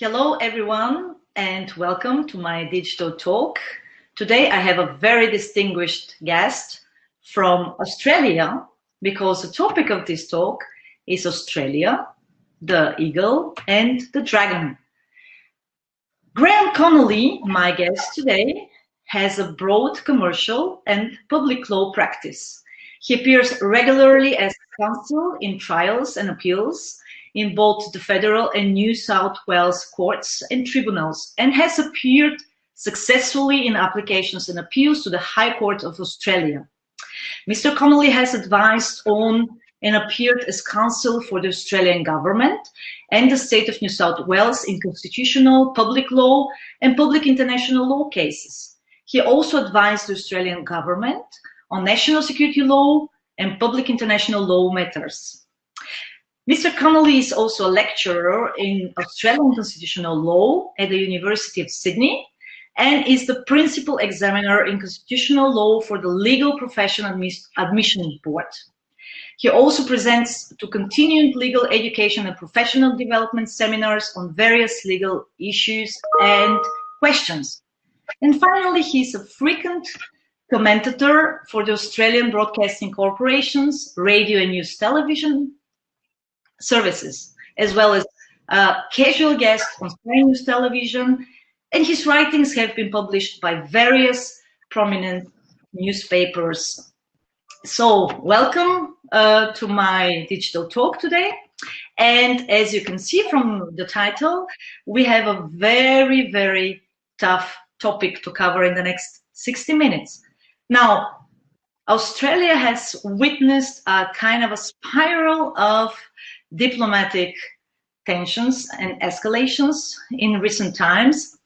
Hello, everyone, and welcome to my digital talk. Today, I have a very distinguished guest from Australia because the topic of this talk is Australia, the eagle, and the dragon. Graham Connolly, my guest today, has a broad commercial and public law practice. He appears regularly as counsel in trials and appeals in both the federal and New South Wales courts and tribunals, and has appeared successfully in applications and appeals to the High Court of Australia. Mr. Connolly has advised on and appeared as counsel for the Australian government and the state of New South Wales in constitutional, public law, and public international law cases. He also advised the Australian government on national security law and public international law matters. Mr. Connolly is also a lecturer in Australian constitutional law at the University of Sydney and is the principal examiner in constitutional law for the Legal Profession Admission Board. He also presents to continuing legal education and professional development seminars on various legal issues and questions. And finally, he's a frequent commentator for the Australian Broadcasting Corporation's radio and news television services, as well as a casual guest on Sky News Television, and his writings have been published by various prominent newspapers. So welcome to my digital talk today. And as you can see from the title, we have a very, very tough topic to cover in the next 60 minutes. Now, Australia has witnessed a kind of a spiral of diplomatic tensions and escalations in recent times.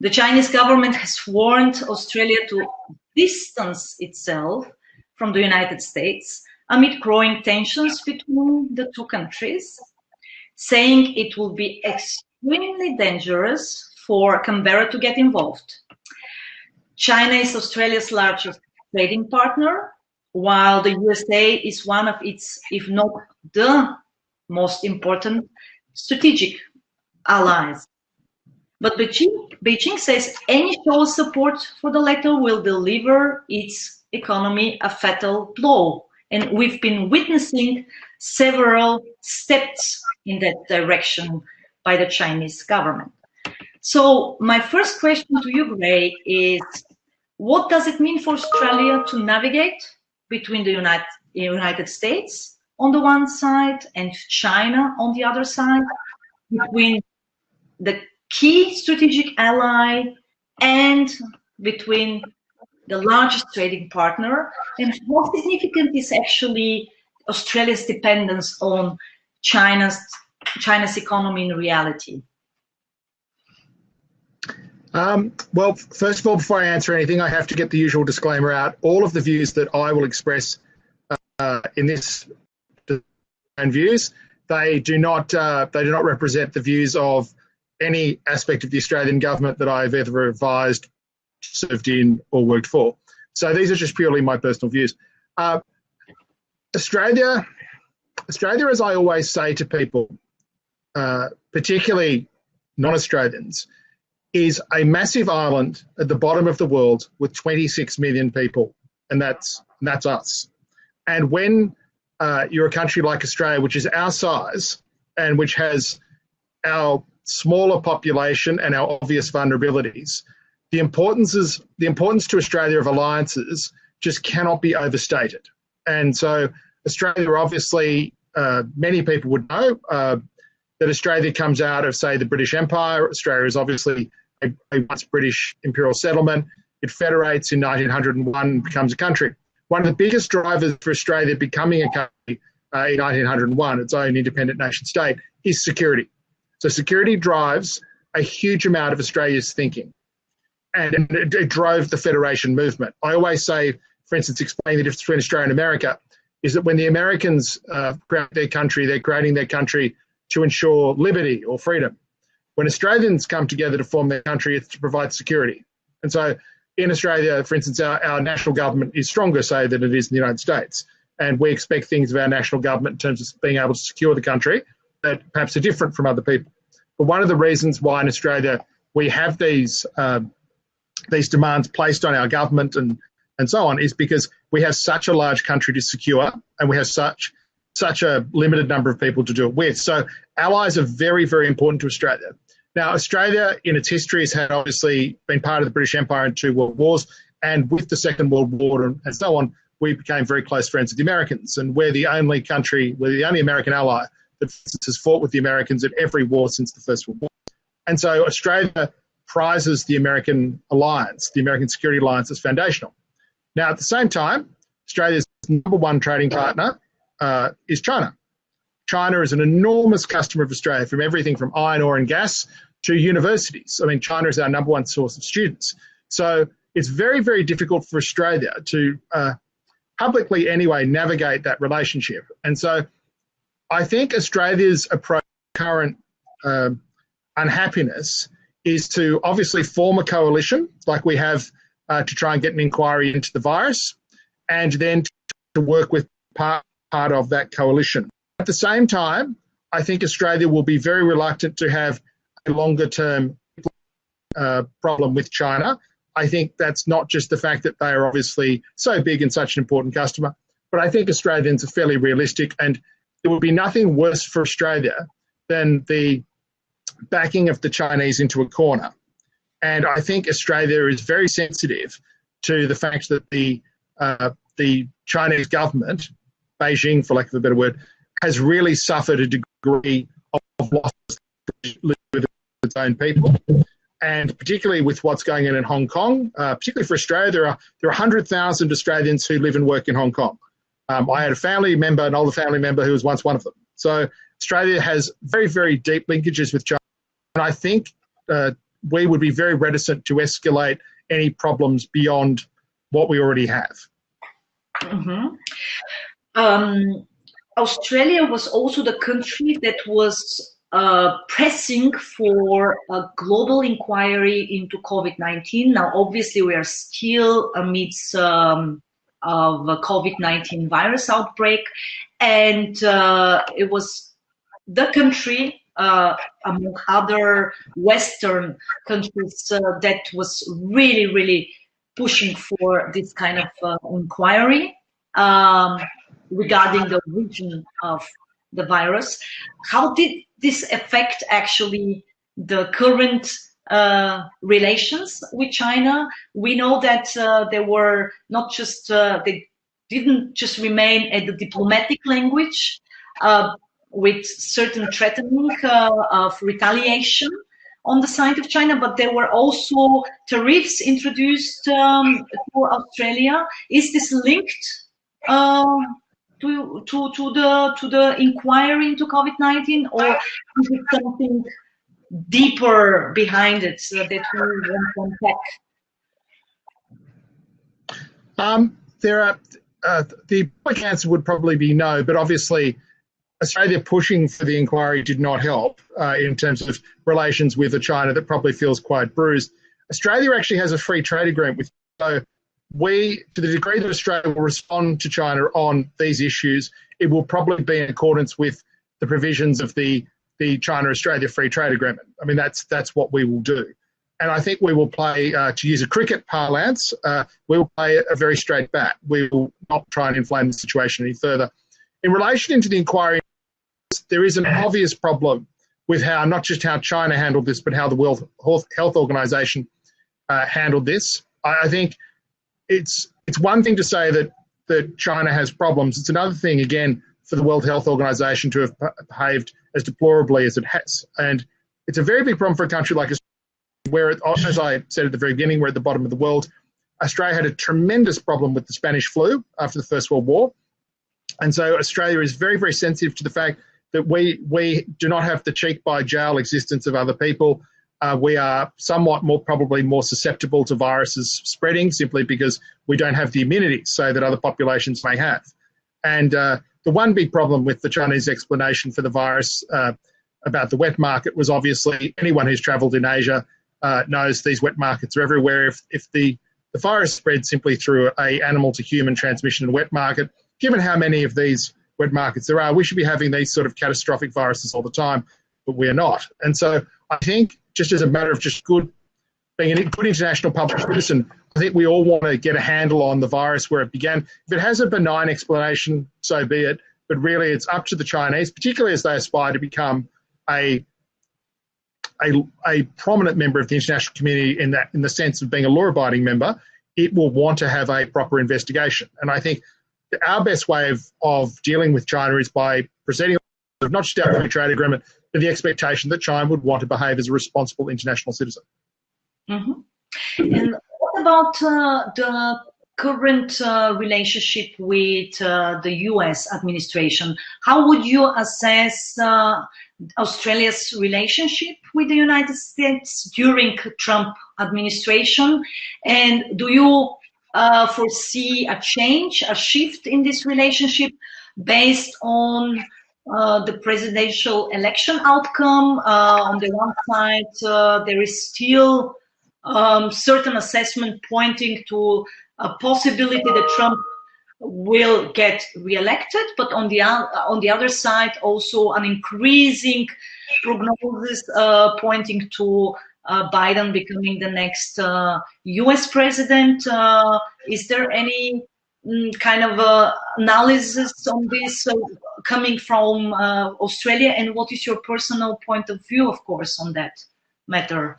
The Chinese government has warned Australia to distance itself from the United States amid growing tensions between the two countries, saying it will be extremely dangerous for Canberra to get involved. China is Australia's largest trading partner, while the USA is one of its, if not the most important strategic allies. But Beijing says any show of support for the latter will deliver its economy a fatal blow. And we've been witnessing several steps in that direction by the Chinese government. So my first question to you, Gray, is what does it mean for Australia to navigate between the United States on the one side and China on the other side, between the key strategic ally and between the largest trading partner, and how significant is actually Australia's dependence on China's economy in reality? Well, first of all, before I answer anything, I have to get the usual disclaimer out. All of the views that I will express in this and views, they do not represent the views of any aspect of the Australian government that I've ever advised, served in, or worked for. So these are just purely my personal views. Australia, as I always say to people, particularly non-Australians, is a massive island at the bottom of the world with 26 million people, and that's us. And when you're a country like Australia, which is our size and which has our smaller population and our obvious vulnerabilities, the importance to Australia of alliances just cannot be overstated. And so Australia, obviously, many people would know that Australia comes out of, say, the British Empire. Australia is obviously a once British imperial settlement. It federates in 1901 and becomes a country. One of the biggest drivers for Australia becoming a country in 1901, its own independent nation state, is security. So security drives a huge amount of Australia's thinking, and it drove the federation movement. I always say, for instance, explain the difference between Australia and America, is that when the Americans create their country, they're creating their country to ensure liberty or freedom. When Australians come together to form their country, it's to provide security. And so in Australia, for instance, our national government is stronger, say, than it is in the United States. And we expect things of our national government in terms of being able to secure the country that perhaps are different from other people. But one of the reasons why in Australia we have these demands placed on our government and so on is because we have such a large country to secure, and we have such a limited number of people to do it with. So allies are very, very important to Australia. Now, Australia in its history has had obviously been part of the British Empire in 2 world wars, and with the Second World War and so on, we became very close friends with the Americans, and we're the only American ally that has fought with the Americans in every war since the First World War. And so Australia prizes the American alliance, the American security alliance, as foundational. Now, at the same time, Australia's number one trading partner is China. China is an enormous customer of Australia, from everything from iron ore and gas to universities. I mean, China is our number one source of students. So it's very, very difficult for Australia to publicly anyway navigate that relationship. And so I think Australia's approach to current unhappiness is to obviously form a coalition like we have to try and get an inquiry into the virus, and then to work with part of that coalition. At the same time, I think Australia will be very reluctant to have a longer-term problem with China. I think that's not just the fact that they are obviously so big and such an important customer, but I think Australians are fairly realistic, and there would be nothing worse for Australia than the backing of the Chinese into a corner. And I think Australia is very sensitive to the fact that the Chinese government, Beijing, for lack of a better word, has really suffered a degree of loss with its own people. And particularly with what's going on in Hong Kong, particularly for Australia, there are 100,000 Australians who live and work in Hong Kong. I had an older family member who was once one of them. So Australia has very, very deep linkages with China. And I think we would be very reticent to escalate any problems beyond what we already have. Mm-hmm. Australia was also the country that was pressing for a global inquiry into COVID-19. Now, obviously, we are still amidst of a COVID-19 virus outbreak, and it was the country, among other Western countries, that was really, really pushing for this kind of inquiry regarding the origin of the virus. How did this affect actually the current relations with China? We know that they were not just, they didn't just remain at the diplomatic language with certain threatening of retaliation on the side of China, but there were also tariffs introduced for Australia. Is this linked to the inquiry into COVID-19, or is it something deeper behind it that we want to unpack? There are the quick answer would probably be no, but obviously Australia pushing for the inquiry did not help in terms of relations with a China that probably feels quite bruised. Australia actually has a free trade agreement with, so we, to the degree that Australia will respond to China on these issues, it will probably be in accordance with the provisions of the China-Australia Free Trade Agreement. I mean, that's what we will do. And I think we will play, to use a cricket parlance, we will play a very straight bat. We will not try and inflame the situation any further. In relation to the inquiry, there is an obvious problem with how, not just how China handled this, but how the World Health Organization handled this. I think it's one thing to say that China has problems. It's another thing, again, for the World Health Organization to have behaved as deplorably as it has. And it's a very big problem for a country like Australia, where, as I said at the very beginning, we're at the bottom of the world. Australia had a tremendous problem with the Spanish flu after the First World War. And so Australia is very, very sensitive to the fact that we do not have the cheek by jowl existence of other people. We are somewhat probably more susceptible to viruses spreading simply because we don't have the immunity, say, that other populations may have. And the one big problem with the Chinese explanation for the virus about the wet market was obviously anyone who's travelled in Asia knows these wet markets are everywhere. If the virus spreads simply through a animal to human transmission in a wet market, given how many of these wet markets there are, we should be having these sort of catastrophic viruses all the time. but we are not. And so I think just as a matter of just being a good international public citizen, I think we all want to get a handle on the virus where it began. If it has a benign explanation, so be it. But really, it's up to the Chinese, particularly as they aspire to become a prominent member of the international community in the sense of being a law-abiding member. It will want to have a proper investigation. And I think our best way of dealing with China is by presenting not just our free trade agreement, but the expectation that China would want to behave as a responsible international citizen. Mm-hmm. And what about the current relationship with the US administration? How would you assess Australia's relationship with the United States during Trump administration? And do you foresee a change, a shift in this relationship based on the presidential election outcome? On the one side, there is still certain assessment pointing to a possibility that Trump will get reelected, but on the other side, also an increasing prognosis pointing to Biden becoming the next US president. Is there any kind of analysis on this coming from Australia? And what is your personal point of view, of course, on that matter?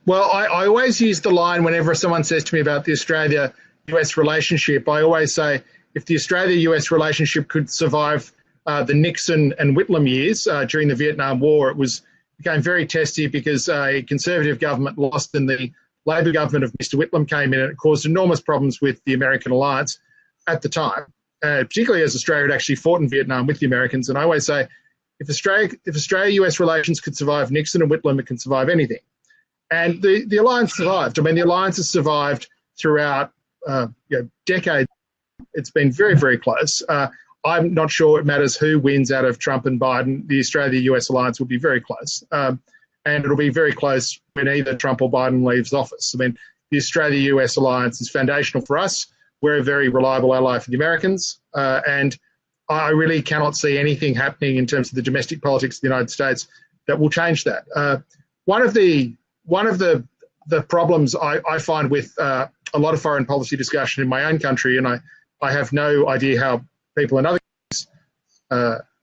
Well, I always use the line whenever someone says to me about the Australia-US relationship. I always say, if the Australia-US relationship could survive the Nixon and Whitlam years during the Vietnam War, it became very testy because a Conservative government lost and the Labor government of Mr. Whitlam came in, and it caused enormous problems with the American alliance at the time, particularly as Australia had actually fought in Vietnam with the Americans. And I always say, if Australia-US relations could survive Nixon and Whitlam, it can survive anything. And the alliance survived. I mean, the alliance has survived throughout decades. It's been very, very close. I'm not sure it matters who wins out of Trump and Biden. The Australia-US alliance will be very close. And it'll be very close when either Trump or Biden leaves office. I mean, the Australia-US alliance is foundational for us. We're a very reliable ally for the Americans. And I really cannot see anything happening in terms of the domestic politics of the United States that will change that. One of the problems I find with a lot of foreign policy discussion in my own country, and I have no idea how people in other countries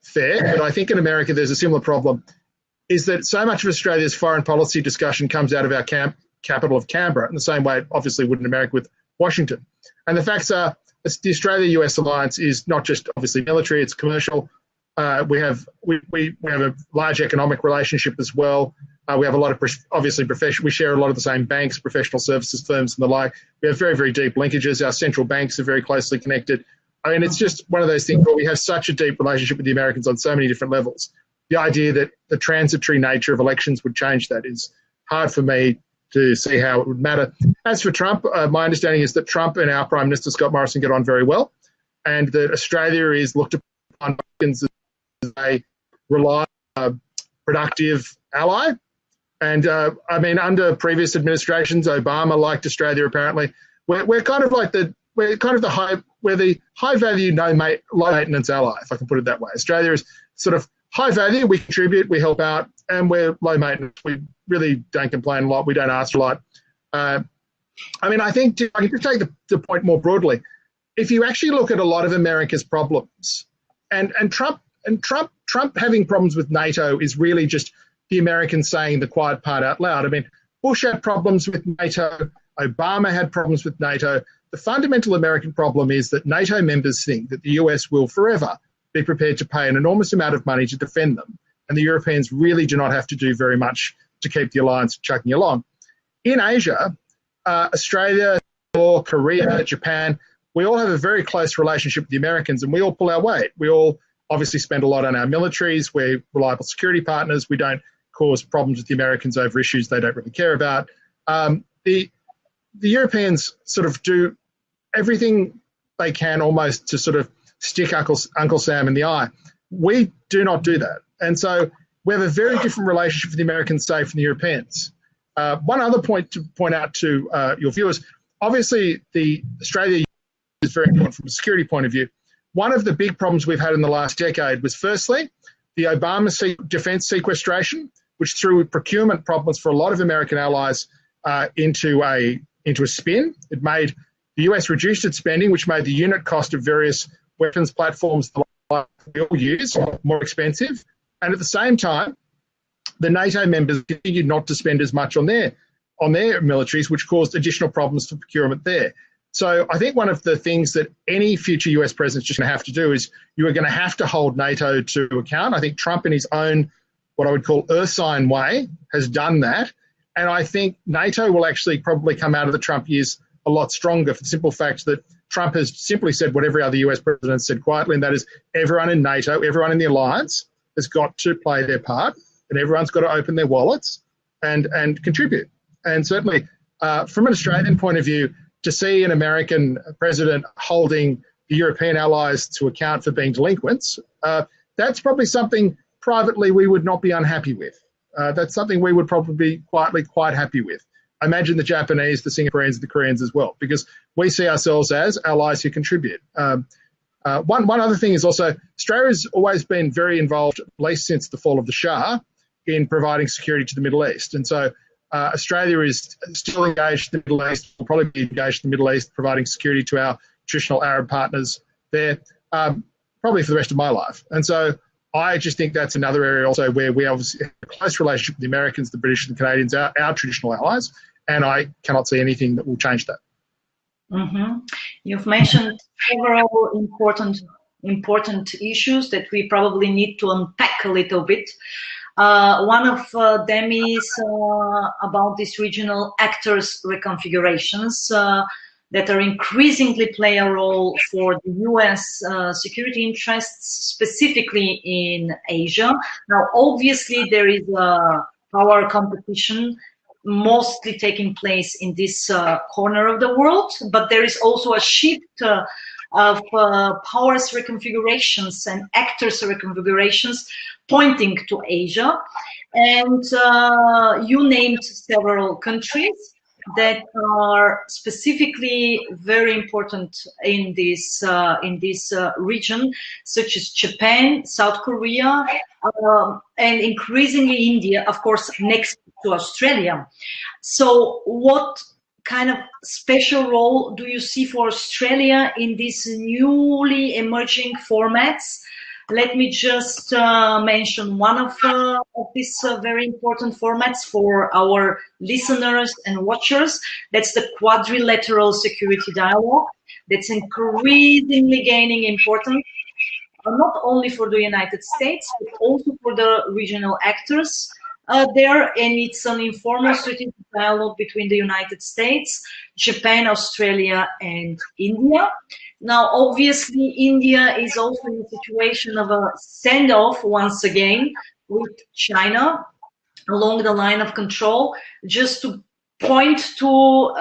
fare, but I think in America there's a similar problem, is that so much of Australia's foreign policy discussion comes out of our capital of Canberra, in the same way it obviously would in America with Washington. And the facts are, the Australia-US alliance is not just obviously military, it's commercial. We have a large economic relationship as well. We have a lot of, obviously, we share a lot of the same banks, professional services firms and the like. We have very, very deep linkages. Our central banks are very closely connected. I mean, it's just one of those things where we have such a deep relationship with the Americans on so many different levels. The idea that the transitory nature of elections would change that is hard for me to see how it would matter. As for Trump, my understanding is that Trump and our Prime Minister, Scott Morrison, get on very well, and that Australia is looked upon as a reliable, productive ally. And I mean, under previous administrations, Obama liked Australia. Apparently, we're kind of the high value, low maintenance ally, if I can put it that way. Australia is sort of high value. We contribute, we help out, and we're low maintenance. We really don't complain a lot. We don't ask a lot. I mean, I think I can just take the point more broadly. If you actually look at a lot of America's problems, and Trump having problems with NATO is really just the Americans saying the quiet part out loud. I mean, Bush had problems with NATO. Obama had problems with NATO. The fundamental American problem is that NATO members think that the US will forever be prepared to pay an enormous amount of money to defend them. And the Europeans really do not have to do very much to keep the alliance chugging along. In Asia, Australia, Korea, Japan, we all have a very close relationship with the Americans, and we all pull our weight. We all obviously spend a lot on our militaries. We're reliable security partners. We don't cause problems with the Americans over issues they don't really care about. The Europeans sort of do everything they can almost to sort of stick Uncle Sam in the eye. We do not do that. And so we have a very different relationship with the Americans, say, from the Europeans. One other point to point out to your viewers, obviously the Australia is very important from a security point of view. One of the big problems we've had in the last decade was, firstly, the Obama defense sequestration, which threw procurement problems for a lot of American allies into a spin. It made the US reduced its spending, which made the unit cost of various weapons platforms that we all use more expensive. And at the same time, the NATO members continued not to spend as much on their militaries, which caused additional problems for procurement there. So I think one of the things that any future US president is just going to have to do is you are going to have to hold NATO to account. I think Trump in his own, what I would call earth sign way, has done that. And I think NATO will actually probably come out of the Trump years a lot stronger for the simple fact that Trump has simply said what every other US president said quietly, and that is everyone in NATO, everyone in the alliance has got to play their part, and everyone's got to open their wallets and contribute. And certainly from an Australian point of view, to see an American president holding the European allies to account for being delinquents, that's probably something privately we would not be unhappy with. That's something we would probably be quietly quite happy with. I imagine the Japanese, the Singaporeans, the Koreans as well, because we see ourselves as allies who contribute. One other thing is also Australia's always been very involved, at least since the fall of the Shah, in providing security to the Middle East. And so Australia is still engaged in the Middle East, will probably be engaged in the Middle East, providing security to our traditional Arab partners there, probably for the rest of my life. And so I just think that's another area also where we obviously have a close relationship with the Americans, the British and the Canadians, our traditional allies, and I cannot see anything that will change that. Mm-hmm. You've mentioned several important issues that we probably need to unpack a little bit. One of them is about these regional actors reconfigurations that are increasingly play a role for the US security interests, specifically in Asia. Now, obviously, there is a power competition mostly taking place in this corner of the world, but there is also a shift of powers reconfigurations and actors reconfigurations pointing to Asia. And you named several countries that are specifically very important in this region, such as Japan, South Korea, and increasingly India, of course, next to Australia. So what kind of special role do you see for Australia in these newly emerging formats? Let me just mention one of these very important formats for our listeners and watchers. That's the quadrilateral security dialogue. That's increasingly gaining importance, not only for the United States, but also for the regional actors there. And it's an informal strategic dialogue between the United States, Japan, Australia, and India. Now, obviously, India is also in a situation of a standoff once again with China along the line of control, just to point to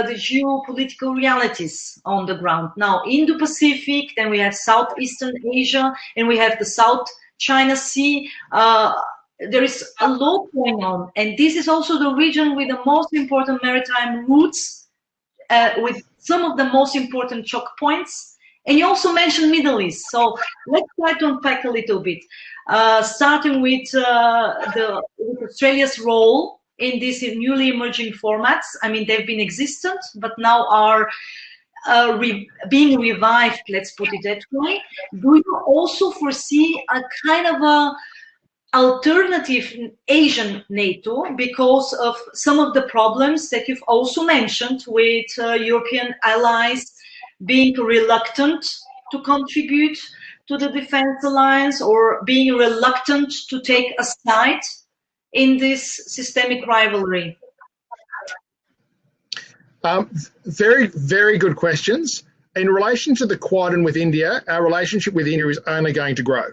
the geopolitical realities on the ground. Now, Indo-Pacific, then we have Southeastern Asia, and we have the South China Sea. There is a lot going on, and this is also the region with the most important maritime routes, with some of the most important choke points. And you also mentioned Middle East. So let's try to unpack a little bit, starting with Australia's role in these newly emerging formats. I mean, they've been existent, but now are being revived, let's put it that way. Do you also foresee a kind of a alternative Asian NATO because of some of the problems that you've also mentioned with European allies being reluctant to contribute to the defense alliance or being reluctant to take a side in this systemic rivalry? Very, very good questions. In relation to the Quad and with India, our relationship with India is only going to grow.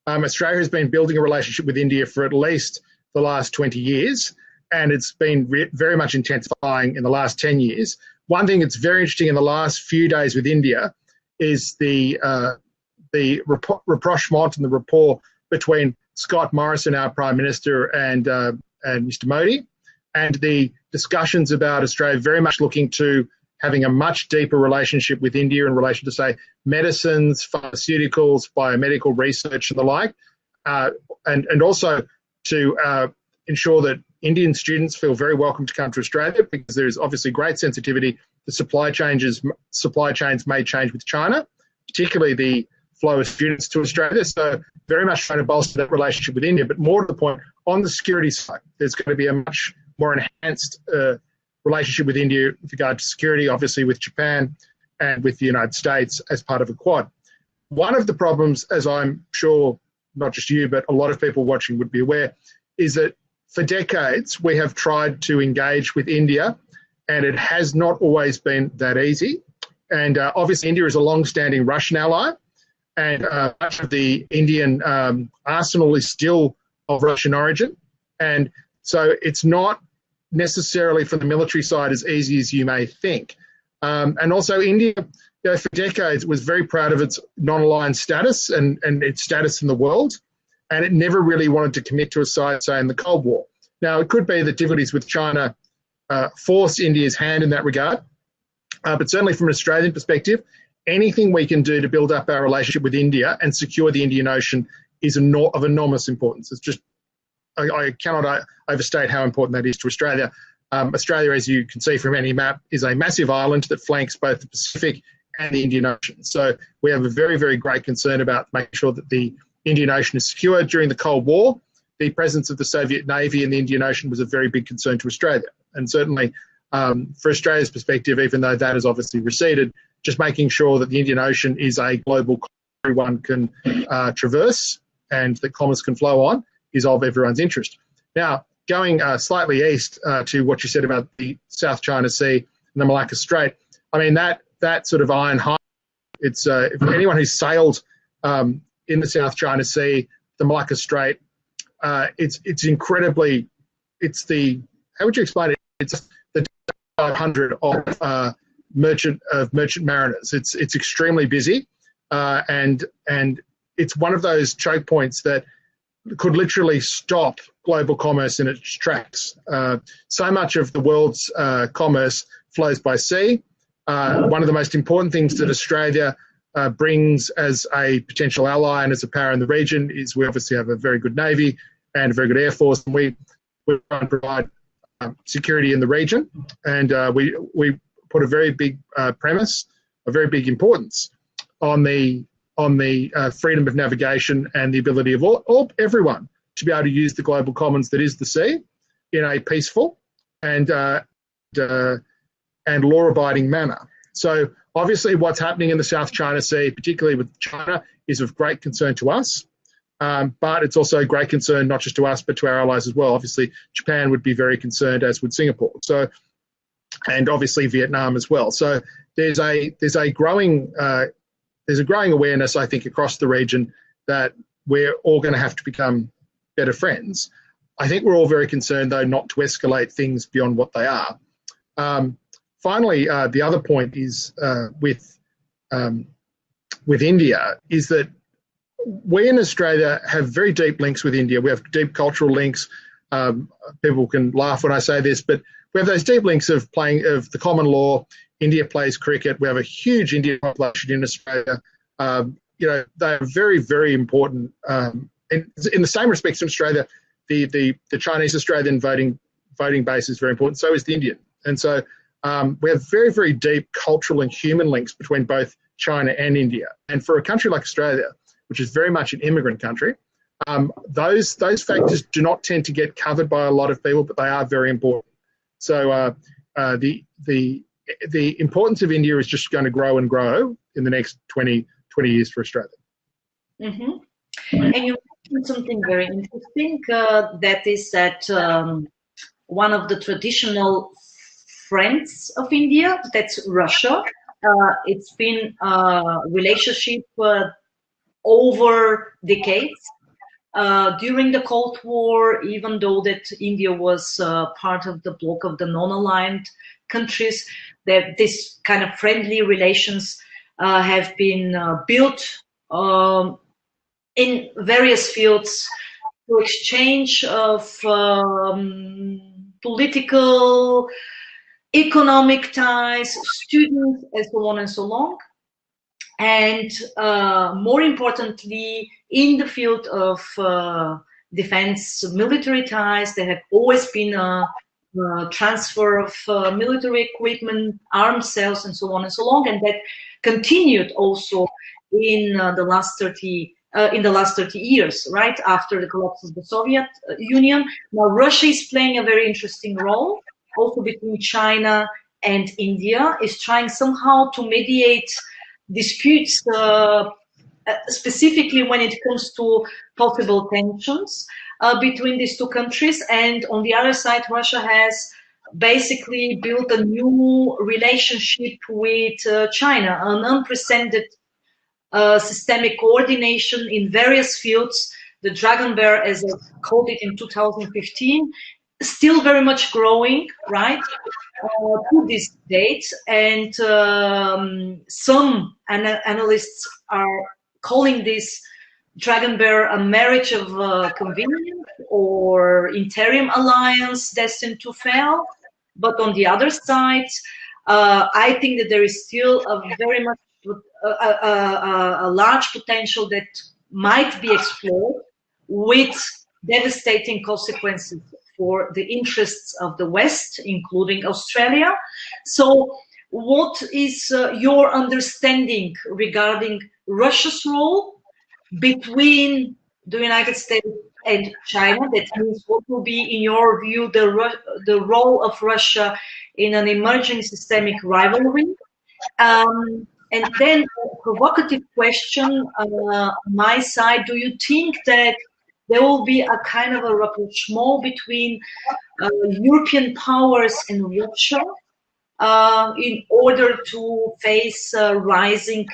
Australia has been building a relationship with India for at least the last 20 years, and it's been very much intensifying in the last 10 years. One thing that's very interesting in the last few days with India is the rapprochement and the rapport between Scott Morrison, our Prime Minister, and Mr. Modi, and the discussions about Australia very much looking to having a much deeper relationship with India in relation to, say, medicines, pharmaceuticals, biomedical research and the like. and also to ensure that Indian students feel very welcome to come to Australia, because there is obviously great sensitivity. The supply chains may change with China, particularly the flow of students to Australia. So very much trying to bolster that relationship with India. But more to the point, on the security side, there's going to be a much more enhanced relationship with India with regard to security, obviously with Japan and with the United States as part of a Quad. One of the problems, as I'm sure not just you, but a lot of people watching would be aware, is that for decades we have tried to engage with India, and it has not always been that easy. And obviously India is a long-standing Russian ally, and much of the Indian arsenal is still of Russian origin. And so it's not necessarily from the military side as easy as you may think. And also India, for decades, was very proud of its non-aligned status and its status in the world, and it never really wanted to commit to a side, say, in the Cold War. Now, it could be that difficulties with China force India's hand in that regard, but certainly from an Australian perspective, anything we can do to build up our relationship with India and secure the Indian Ocean is of enormous importance. It's just, I cannot overstate how important that is to Australia. Australia, as you can see from any map, is a massive island that flanks both the Pacific and the Indian Ocean. So we have a very, very great concern about making sure that the Indian Ocean is secure. During the Cold War, the presence of the Soviet Navy in the Indian Ocean was a very big concern to Australia. And certainly for Australia's perspective, even though that has obviously receded, just making sure that the Indian Ocean is a global everyone can traverse and that commerce can flow on is of everyone's interest. Now, going slightly east to what you said about the South China Sea and the Malacca Strait, I mean, that sort of iron high, it's if anyone who's sailed in the South China Sea, the Malacca Strait, it's incredibly, it's the, how would you explain it? It's the 500 of merchant mariners. It's extremely busy, and it's one of those choke points that could literally stop global commerce in its tracks. So much of the world's commerce flows by sea. One of the most important things that Australia brings as a potential ally and as a power in the region is we obviously have a very good Navy and a very good Air Force, and we try and provide security in the region. And we put a very big premise, a very big importance on the freedom of navigation and the ability of everyone to be able to use the global commons that is the sea in a peaceful and law-abiding manner. So obviously what's happening in the South China Sea, particularly with China, is of great concern to us, but it's also a great concern not just to us but to our allies as well. Obviously Japan would be very concerned, as would Singapore. So, and obviously Vietnam as well. So there's a growing awareness, I think, across the region that we're all going to have to become better friends. I think we're all very concerned, though, not to escalate things beyond what they are. Finally, the other point is with India is that we in Australia have very deep links with India. We have deep cultural links. People can laugh when I say this, but we have those deep links of the common law. India plays cricket. We have a huge Indian population in Australia. They are very, very important. In the same respects in Australia, the Chinese Australian voting base is very important. So is the Indian. And so we have very, very deep cultural and human links between both China and India. And for a country like Australia, which is very much an immigrant country, those factors do not tend to get covered by a lot of people, but they are very important. So the importance of India is just going to grow and grow in the next 20 years for Australia. Mm-hmm. And you mentioned something very interesting, that is that one of the traditional friends of India, that's Russia. It's been a relationship over decades. During the Cold War, even though that India was part of the bloc of the non-aligned countries, that this kind of friendly relations have been built in various fields to exchange of political, economic ties, students, and so on and so on. and more importantly, in the field of defense military ties, there have always been a transfer of military equipment, arms sales, and so on and so on, and that continued also in the last 30 years, right after the collapse of the Soviet Union. Now Russia is playing a very interesting role, also between China and India, is trying somehow to mediate disputes, specifically when it comes to possible tensions between these two countries. And on the other side, Russia has basically built a new relationship with China, an unprecedented systemic coordination in various fields. The Dragon Bear, as I called it in 2015, still very much growing, right, to this date. And some analysts are calling this Dragon Bear a marriage of convenience or interim alliance destined to fail. But on the other side, I think that there is still a very much a large potential that might be explored with devastating consequences for the interests of the West, including Australia. So what is your understanding regarding Russia's role between the United States and China? That means what will be, in your view, the role of Russia in an emerging systemic rivalry? And then a provocative question on my side, do you think that there will be a kind of a rapprochement between European powers and Russia in order to face rising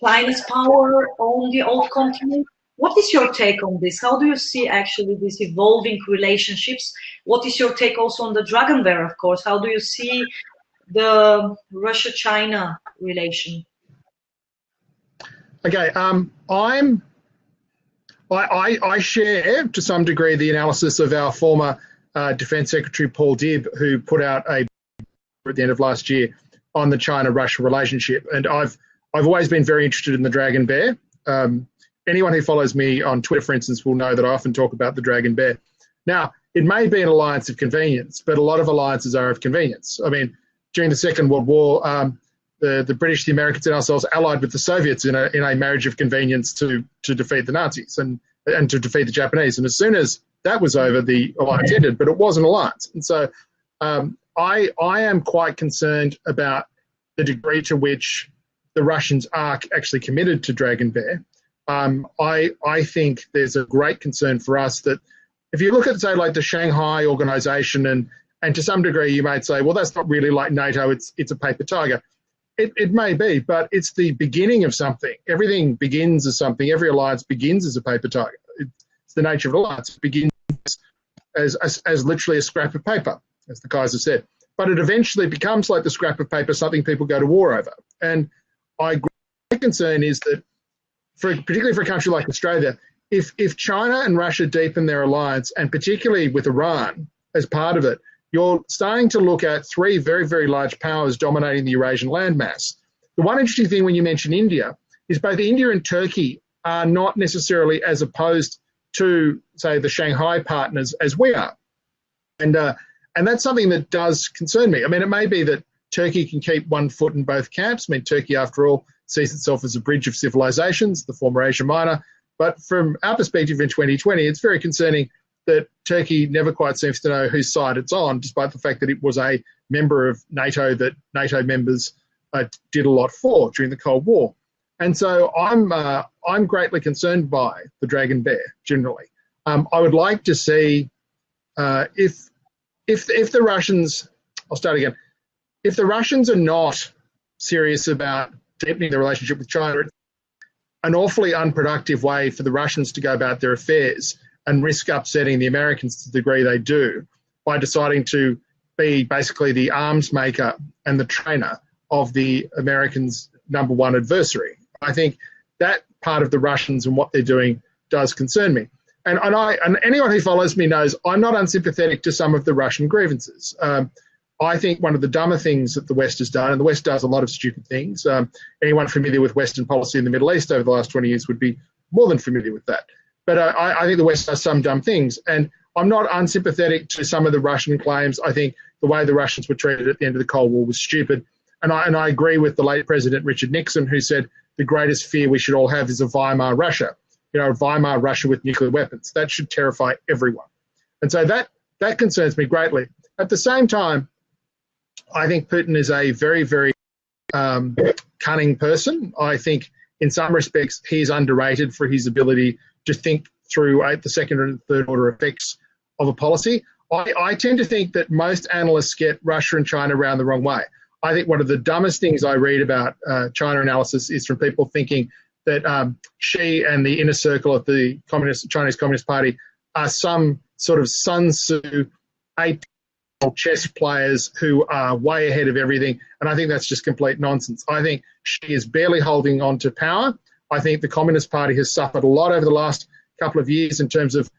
China's power on the old continent? What is your take on this? How do you see actually these evolving relationships? What is your take also on the Dragon Bear, of course? How do you see the Russia-China relation? Okay, I share to some degree the analysis of our former Defence Secretary Paul Dibb, who put out a at the end of last year on the China-Russia relationship, and I've always been very interested in the Dragon Bear. Anyone who follows me on Twitter, for instance, will know that I often talk about the Dragon Bear. Now, it may be an alliance of convenience, but a lot of alliances are of convenience. I mean, during the Second World War, the British, the Americans, and ourselves allied with the Soviets in a marriage of convenience to defeat the Nazis and to defeat the Japanese. And as soon as that was over, the alliance ended, but it was an alliance. And so I am quite concerned about the degree to which the Russians are actually committed to Dragon Bear. I think there's a great concern for us that if you look at, say, like the Shanghai Organization, and to some degree you might say, well, that's not really like NATO, it's a paper tiger. It may be, but it's the beginning of something. Everything begins as something. Every alliance begins as a paper tiger. It's the nature of alliance. It begins as literally a scrap of paper, as the Kaiser said. But it eventually becomes like the scrap of paper, something people go to war over. And my concern is that, particularly for a country like Australia, if China and Russia deepen their alliance, and particularly with Iran as part of it, you're starting to look at three very, very large powers dominating the Eurasian landmass. The one interesting thing when you mention India is both India and Turkey are not necessarily as opposed to, say, the Shanghai partners as we are. And that's something that does concern me. I mean, it may be that Turkey can keep one foot in both camps. I mean, Turkey, after all, sees itself as a bridge of civilizations, the former Asia Minor. But from our perspective in 2020, it's very concerning that Turkey never quite seems to know whose side it's on, despite the fact that it was a member of NATO that NATO members did a lot for during the Cold War. And so I'm greatly concerned by the Dragon Bear generally. I would like to see if the Russians, I'll start again, if the Russians are not serious about deepening the relationship with China, it's an awfully unproductive way for the Russians to go about their affairs and risk upsetting the Americans to the degree they do by deciding to be basically the arms maker and the trainer of the Americans' number one adversary. I think that part of the Russians and what they're doing does concern me. And anyone who follows me knows I'm not unsympathetic to some of the Russian grievances. I think one of the dumber things that the West has done, and the West does a lot of stupid things. Anyone familiar with Western policy in the Middle East over the last 20 years would be more than familiar with that. But I think the West does some dumb things. And I'm not unsympathetic to some of the Russian claims. I think the way the Russians were treated at the end of the Cold War was stupid. And I agree with the late President Richard Nixon, who said the greatest fear we should all have is a Weimar Russia, a Weimar Russia with nuclear weapons. That should terrify everyone. And so that concerns me greatly. At the same time, I think Putin is a very, very cunning person. I think in some respects he's underrated for his ability to think through the second and third order effects of a policy. I tend to think that most analysts get Russia and China around the wrong way. I think one of the dumbest things I read about China analysis is from people thinking that Xi and the inner circle of the Chinese Communist Party are some sort of Sun Tzu chess players who are way ahead of everything, and I think that's just complete nonsense. I think Xi is barely holding on to power. I think the Communist Party has suffered a lot over the last couple of years in terms of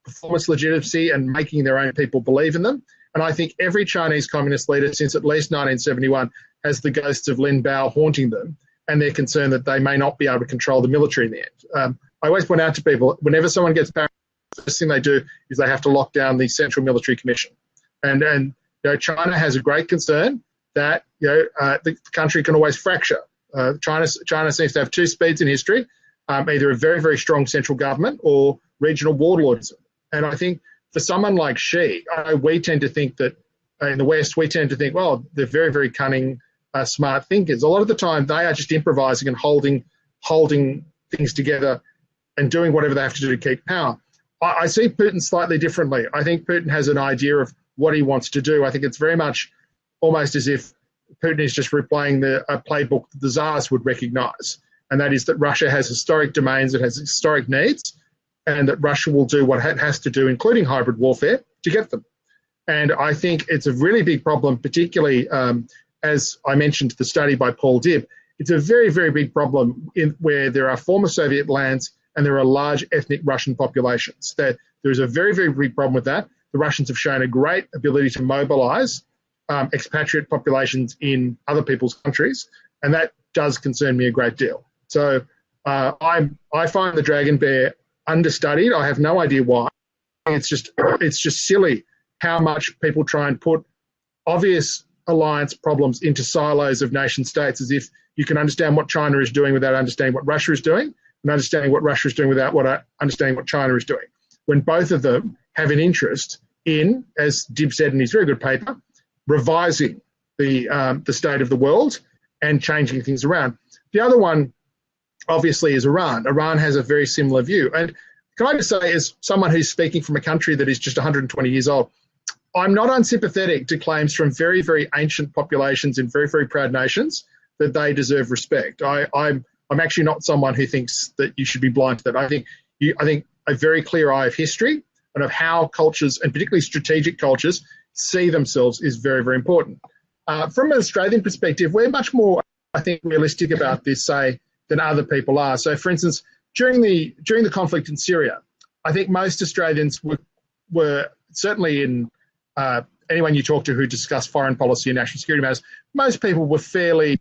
performance legitimacy and making their own people believe in them. And I think every Chinese communist leader since at least 1971 has the ghosts of Lin Biao haunting them, and they're concerned that they may not be able to control the military in the end. I always point out to people, whenever someone gets power, the first thing they do is they have to lock down the Central Military Commission. And China has a great concern that the country can always fracture. China seems to have two speeds in history, either a very, very strong central government or regional warlordism. And I think for someone like Xi, we tend to think that in the West, we tend to think, well, they're very, very cunning, smart thinkers. A lot of the time, they are just improvising and holding things together and doing whatever they have to do to keep power. I see Putin slightly differently. I think Putin has an idea of what he wants to do. I think it's very much almost as if Putin is just replaying a playbook that the Tsars would recognise, and that is that Russia has historic domains, it has historic needs, and that Russia will do what it has to do, including hybrid warfare, to get them. And I think it's a really big problem, particularly, as I mentioned, the study by Paul Dibb. It's a very, very big problem where there are former Soviet lands and there are large ethnic Russian populations. There is a very, very big problem with that. The Russians have shown a great ability to mobilise expatriate populations in other people's countries, and that does concern me a great deal. So I find the Dragon Bear understudied. I have no idea why. It's just silly how much people try and put obvious alliance problems into silos of nation states, as if you can understand what China is doing without understanding what Russia is doing, and understanding what Russia is doing without understanding what China is doing, when both of them have an interest in, as Dibb said in his very good paper, revising the state of the world and changing things around. The other one, obviously, is Iran. Iran has a very similar view. And can I just say, as someone who's speaking from a country that is just 120 years old, I'm not unsympathetic to claims from very, very ancient populations in very, very proud nations that they deserve respect. I'm actually not someone who thinks that you should be blind to that. I think a very clear eye of history and of how cultures, and particularly strategic cultures, see themselves is very, very important. From an Australian perspective, we're much more, I think, realistic about this, say, than other people are. So, for instance, during the conflict in Syria, I think most Australians were certainly in anyone you talk to who discussed foreign policy and national security matters, most people were fairly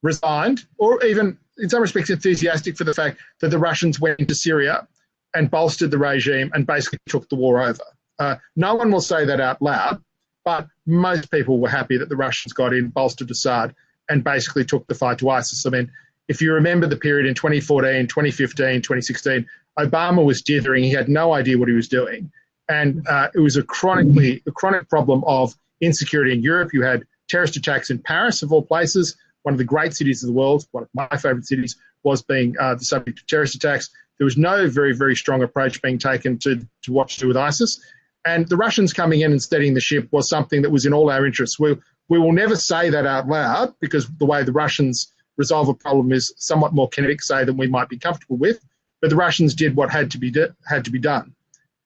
resigned, or even in some respects enthusiastic for the fact that the Russians went into Syria and bolstered the regime and basically took the war over. No one will say that out loud, but most people were happy that the Russians got in, bolstered Assad, and basically took the fight to ISIS. I mean, if you remember the period in 2014, 2015, 2016, Obama was dithering. He had no idea what he was doing. And it was a chronic problem of insecurity in Europe. You had terrorist attacks in Paris, of all places, one of the great cities of the world. One of my favourite cities was being the subject of terrorist attacks. There was no very, very strong approach being taken to what to do with ISIS. And the Russians coming in and steadying the ship was something that was in all our interests. We will never say that out loud, because the way the Russians resolve a problem is somewhat more kinetic, say, than we might be comfortable with. But the Russians did what had to be done.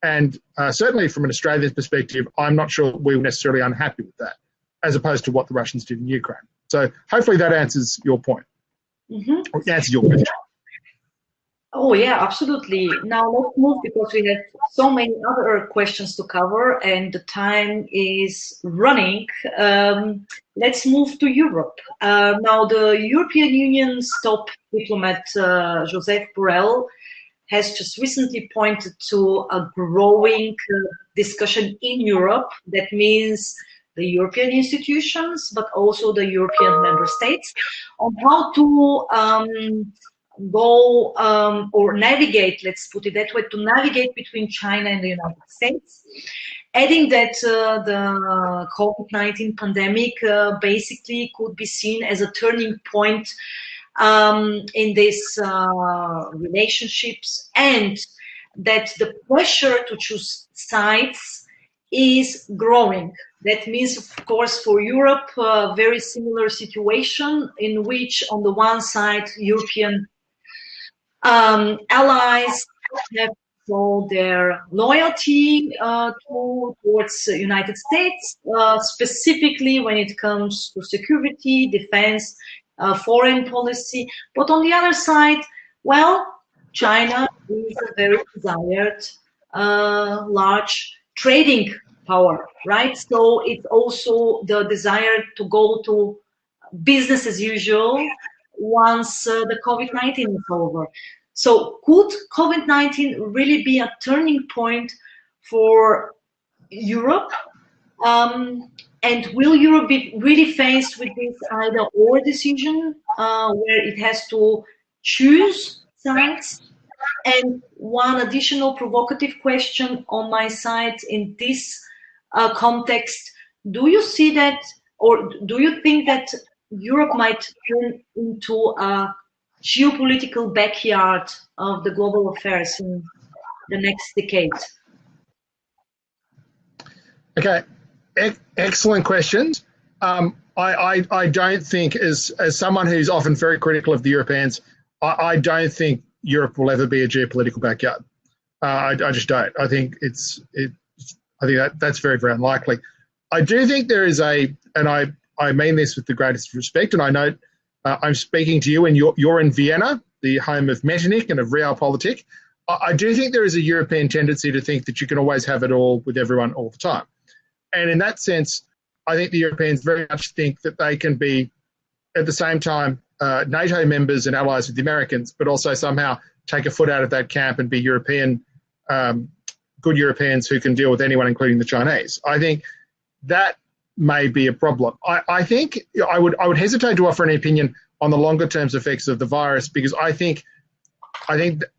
And certainly from an Australian perspective, I'm not sure we were necessarily unhappy with that, as opposed to what the Russians did in Ukraine. So hopefully that answers your point, or answers your question. Oh, yeah, absolutely. Now let's move because we have so many other questions to cover and the time is running. Let's move to Europe. Now, the European Union's top diplomat, Joseph Borrell, has just recently pointed to a growing discussion in Europe. That means the European institutions, but also the European member states, on how to go or navigate, let's put it that way, to navigate between China and the United States. Adding that the COVID-19 pandemic basically could be seen as a turning point in these relationships, and that the pressure to choose sides is growing. That means, of course, for Europe, a very similar situation in which, on the one side, European allies have shown their loyalty towards the United States, specifically when it comes to security, defense, foreign policy. But on the other side, well, China is a very desired large trading power, right? So it's also the desire to go to business as usual once the COVID-19 is over. So could COVID-19 really be a turning point for Europe? And will Europe be really faced with this either or decision where it has to choose sides? And one additional provocative question on my side in this context, do you see that, or do you think that Europe might turn into a geopolitical backyard of the global affairs in the next decade? Okay, excellent questions. I don't think, as someone who's often very critical of the Europeans, I don't think Europe will ever be a geopolitical backyard. I just don't. I think I think that's very, very unlikely. I do think there is and I mean this with the greatest respect, and I know I'm speaking to you, and you're in Vienna, the home of Metternich and of Realpolitik. I do think there is a European tendency to think that you can always have it all with everyone all the time. And in that sense, I think the Europeans very much think that they can be, at the same time, NATO members and allies with the Americans, but also somehow take a foot out of that camp and be European, good Europeans who can deal with anyone, including the Chinese. I think that may be a problem. I think I would hesitate to offer an opinion on the longer term effects of the virus, because I think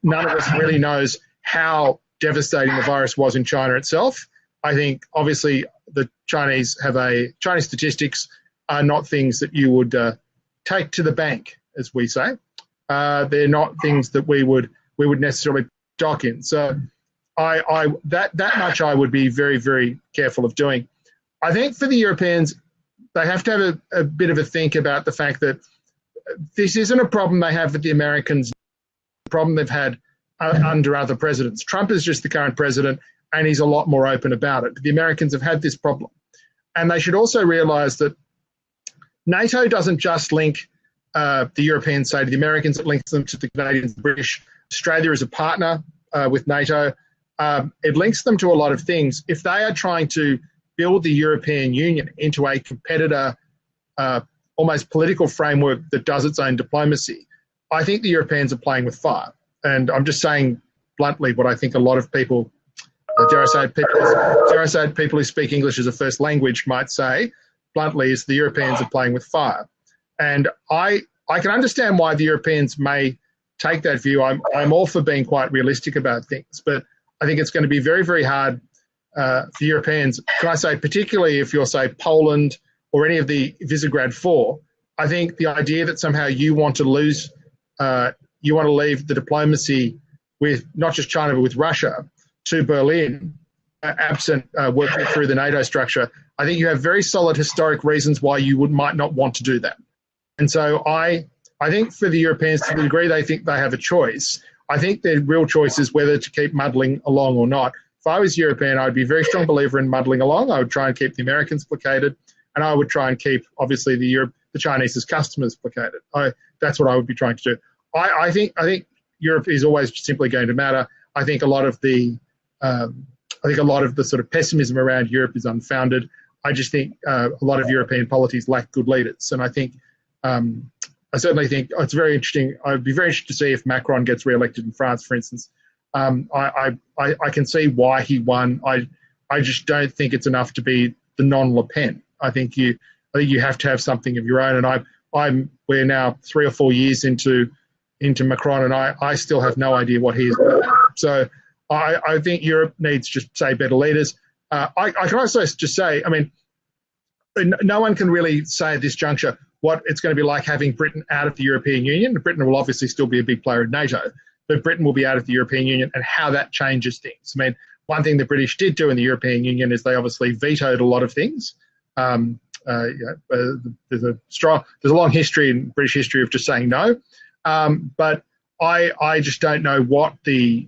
none of us really knows how devastating the virus was in China itself. I think obviously the Chinese statistics are not things that you would take to the bank, as we say. They're not things that we would necessarily dock in. So that much I would be very, very careful of doing. I think for the Europeans, they have to have a bit of a think about the fact that this isn't a problem they have with the Americans, a problem they've had under other presidents. Trump is just the current president, and he's a lot more open about it. But the Americans have had this problem. And they should also realise that NATO doesn't just link the Europeans, say, to the Americans, it links them to the Canadians, the British. Australia is a partner with NATO. It links them to a lot of things. If they are trying to build the European Union into a competitor, almost political framework that does its own diplomacy, I think the Europeans are playing with fire. And I'm just saying bluntly what I think a lot of people, dare I say people who speak English as a first language might say bluntly, is the Europeans are playing with fire. And I can understand why the Europeans may take that view. I'm all for being quite realistic about things, but I think it's going to be very, very hard for Europeans. Can I say, particularly if you're, say, Poland or any of the Visegrad Four, I think the idea that somehow you want to leave the diplomacy with not just China but with Russia to Berlin, absent working through the NATO structure, I think you have very solid historic reasons why you might not want to do that. And so I think for the Europeans, to the degree they think they have a choice, I think their real choice is whether to keep muddling along or not. If I was European, I'd be a very strong believer in muddling along. I would try and keep the Americans placated, and I would try and keep, obviously, the Chinese as customers placated. That's what I would be trying to do. I think Europe is always simply going to matter. I think a lot of the sort of pessimism around Europe is unfounded. I just think a lot of European polities lack good leaders, and I think I certainly think it's very interesting. I'd be very interested to see if Macron gets re-elected in France, for instance. I can see why he won. I just don't think it's enough to be the non-Le Pen. I think you have to have something of your own. And we're now 3 or 4 years into Macron, and I still have no idea what he is about. So I think Europe needs just say better leaders. I can also just say, I mean, no one can really say at this juncture what it's going to be like having Britain out of the European Union. Britain will obviously still be a big player in NATO, but Britain will be out of the European Union, and how that changes things. I mean, one thing the British did do in the European Union is they obviously vetoed a lot of things. There's a long history in British history of just saying no, but I just don't know what the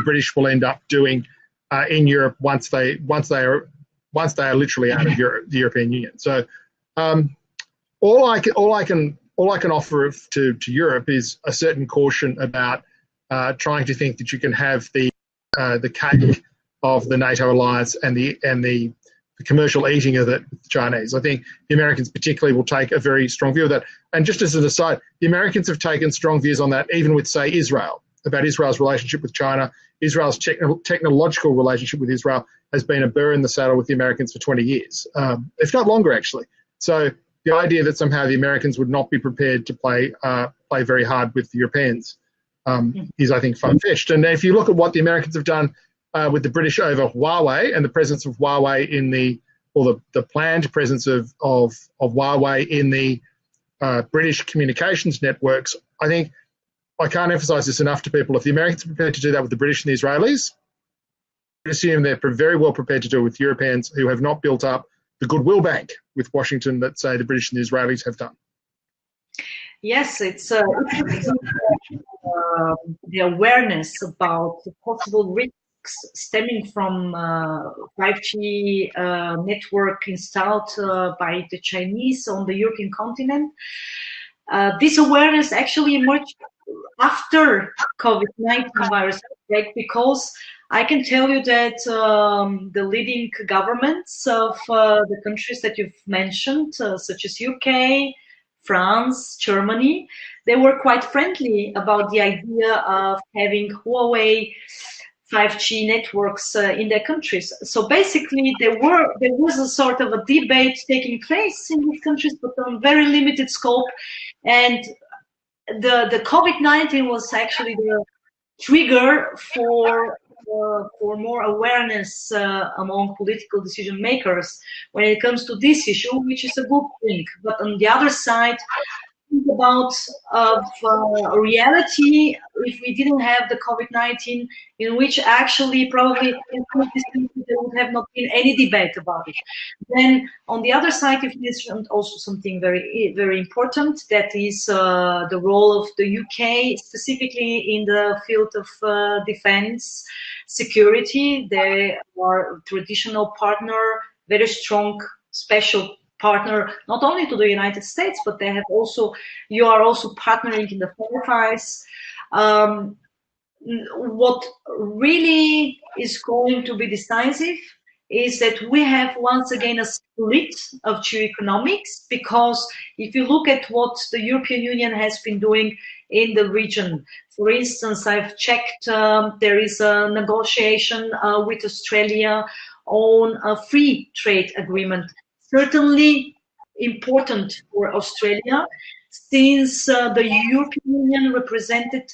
British will end up doing in Europe once they are literally out of the European Union. So all I can offer to Europe is a certain caution about trying to think that you can have the cake of the NATO alliance and the commercial eating of it with the Chinese. I think the Americans particularly will take a very strong view of that. And just as an aside, the Americans have taken strong views on that, even with, say, Israel, about Israel's relationship with China. Israel's technological relationship with Israel has been a burr in the saddle with the Americans for 20 years, if not longer, actually. So the idea that somehow the Americans would not be prepared to play very hard with the Europeans is, I think, far-fetched. And if you look at what the Americans have done with the British over Huawei and the presence of Huawei in the planned presence of Huawei in the British communications networks, I think I can't emphasize this enough to people. If the Americans are prepared to do that with the British and the Israelis, I assume they're very well prepared to do it with Europeans who have not built up the goodwill bank with Washington that, say, the British and the Israelis have done. Yes, it's the awareness about the possible risks stemming from 5G network installed by the Chinese on the European continent. This awareness actually emerged after COVID-19 virus outbreak, because I can tell you that the leading governments of the countries that you've mentioned, such as UK, France, Germany, they were quite friendly about the idea of having Huawei 5G networks in their countries. So basically, there was a sort of a debate taking place in these countries, but on very limited scope. And the COVID-19 was actually the trigger for more awareness among political decision makers when it comes to this issue, which is a good thing. But on the other side, think about reality if we didn't have the COVID-19, in which actually probably there would have not been any debate about it. Then on the other side, you've mentioned also something very, very important, that is the role of the UK, specifically in the field of defense security. They are a traditional partner, very strong, special partner, not only to the United States, but they have also, you are also partnering in the Five Eyes. What really is going to be decisive is that we have once again a split of geoeconomics, because if you look at what the European Union has been doing in the region, for instance, I've checked, there is a negotiation with Australia on a free trade agreement. Certainly important for Australia, since the European Union represented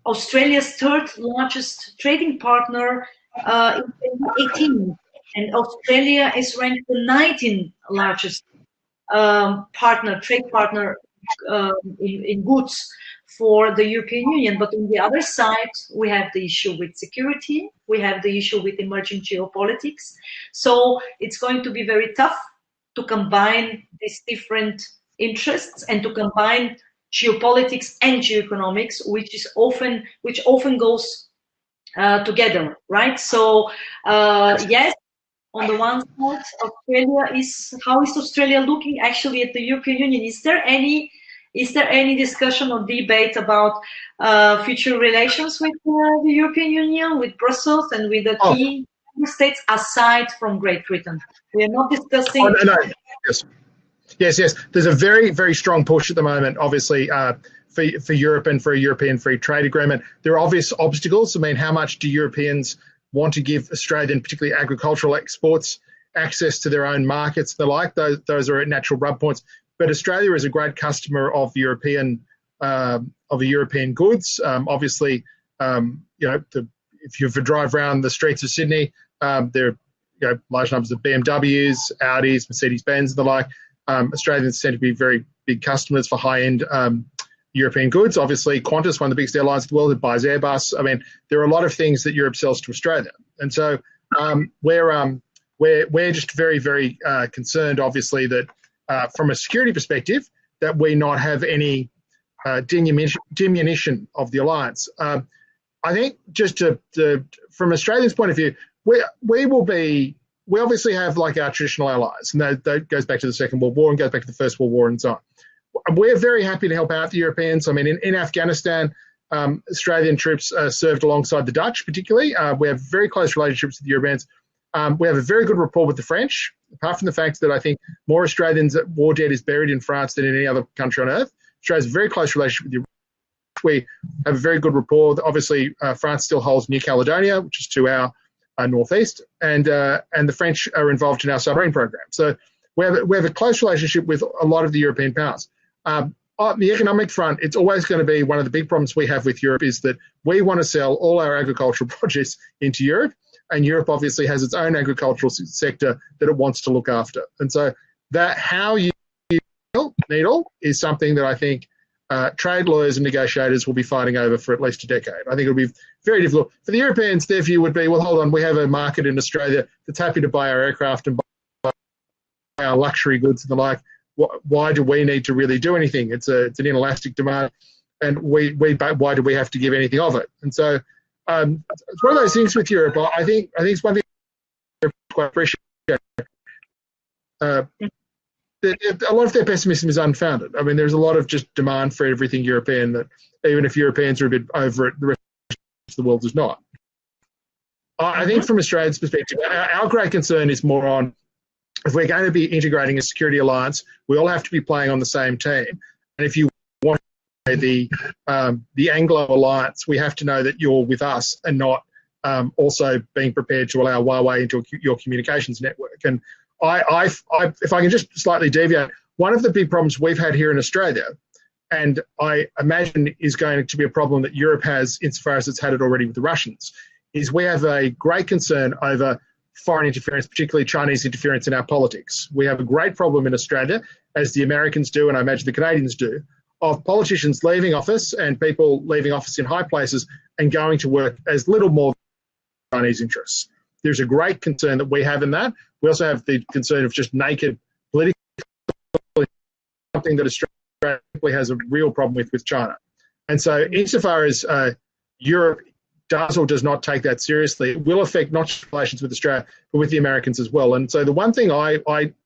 Australia's third largest trading partner in 2018, and Australia is ranked the 19th largest trade partner in goods for the European Union. But on the other side, we have the issue with security, we have the issue with emerging geopolitics. So it's going to be very tough to combine these different interests and to combine geopolitics and geoeconomics, which often goes together, right? So yes, on the one side, how is Australia looking actually at the European Union? Is there any Is there any discussion or debate about future relations with the European Union, with Brussels, and with the key states aside from Great Britain? We are not discussing. Oh, no. Yes. There's a very, very strong push at the moment, obviously, for Europe and for a European free trade agreement. There are obvious obstacles. I mean, how much do Europeans want to give Australian, particularly agricultural exports, access to their own markets and the like? Those are natural rub points. But Australia is a great customer of European goods. Obviously, if you drive around the streets of Sydney, there are large numbers of BMWs, Audis, Mercedes-Benz and the like. Australians tend to be very big customers for high-end European goods. Obviously, Qantas, one of the biggest airlines in the world, that buys Airbus. I mean, there are a lot of things that Europe sells to Australia. And so we're just very, very concerned, obviously, that from a security perspective, that we not have any diminution of the alliance. I think just from Australia's point of view, we obviously have like our traditional allies, and that goes back to the Second World War and goes back to the First World War and so on. We're very happy to help out the Europeans. I mean, in Afghanistan, Australian troops served alongside the Dutch, particularly. We have very close relationships with the Europeans. We have a very good rapport with the French, apart from the fact that I think more Australians' war debt is buried in France than in any other country on earth. Australia has a very close relationship with the We have a very good rapport. Obviously, France still holds New Caledonia, which is to our northeast, and the French are involved in our submarine program. So we have a close relationship with a lot of the European powers. On the economic front, it's always going to be one of the big problems we have with Europe is that we want to sell all our agricultural produce into Europe, and Europe obviously has its own agricultural sector that it wants to look after. And so that how you needle is something that I think trade lawyers and negotiators will be fighting over for at least a decade. I think it'll be very difficult. For the Europeans, their view would be, well, hold on, we have a market in Australia that's happy to buy our aircraft and buy our luxury goods and the like. Why do we need to really do anything? It's an inelastic demand, and why do we have to give anything of it? And so it's one of those things with Europe. I think it's one thing I quite appreciate. A lot of their pessimism is unfounded. I mean, there's a lot of just demand for everything European that even if Europeans are a bit over it, the rest of the world is not. I think from Australia's perspective, our great concern is more on if we're going to be integrating a security alliance, we all have to be playing on the same team. And if you want the Anglo alliance, we have to know that you're with us and not also being prepared to allow Huawei into your communications network. And if I can just slightly deviate, one of the big problems we've had here in Australia, and I imagine is going to be a problem that Europe has insofar as it's had it already with the Russians, is we have a great concern over foreign interference, particularly Chinese interference in our politics. We have a great problem in Australia, as the Americans do, and I imagine the Canadians do, of politicians leaving office and people leaving office in high places and going to work as little more than Chinese interests. There's a great concern that we have in that. We also have the concern of just naked political, something that Australia has a real problem with China. And so insofar as Europe does or does not take that seriously, it will affect not just relations with Australia, but with the Americans as well. And so the one thing I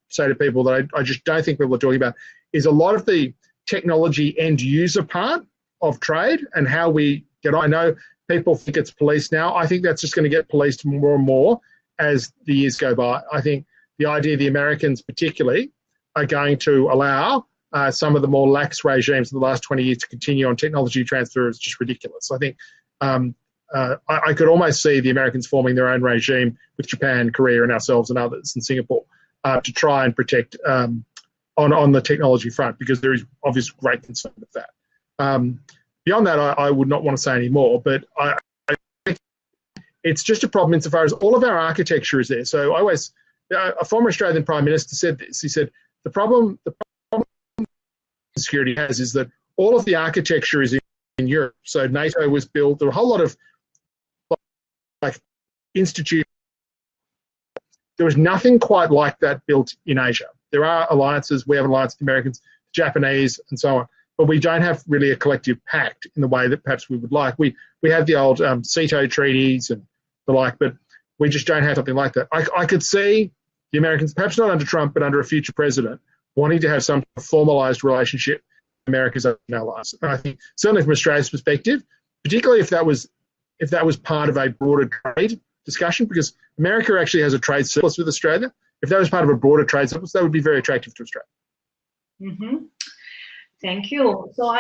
say to people that I just don't think people are talking about is a lot of the technology end user part of trade and how we get on. I know people think it's policed now. I think that's just going to get policed more and more as the years go by. I think the idea the Americans particularly are going to allow some of the more lax regimes of the last 20 years to continue on technology transfer is just ridiculous. I think I could almost see the Americans forming their own regime with Japan, Korea, and ourselves and others, and Singapore, to try and protect on the technology front, because there is obvious great concern with that. Beyond that, I would not want to say any more, but I think it's just a problem insofar as all of our architecture is there. So a former Australian Prime Minister said this. He said, the problem security has is that all of the architecture is in Europe. So NATO was built. There were a whole lot of institutions. There was nothing quite like that built in Asia. There are alliances. We have an alliance with the Americans, Japanese, and so on. But we don't have really a collective pact in the way that perhaps we would like. We have the old CETO treaties and the like, but we just don't have something like that. I could see the Americans, perhaps not under Trump, but under a future president, wanting to have some formalized relationship America's allies. And I think certainly from Australia's perspective, particularly if that was part of a broader trade discussion, because America actually has a trade surplus with Australia. If that was part of a broader trade surplus, that would be very attractive to Australia. Mm-hmm. Thank you. So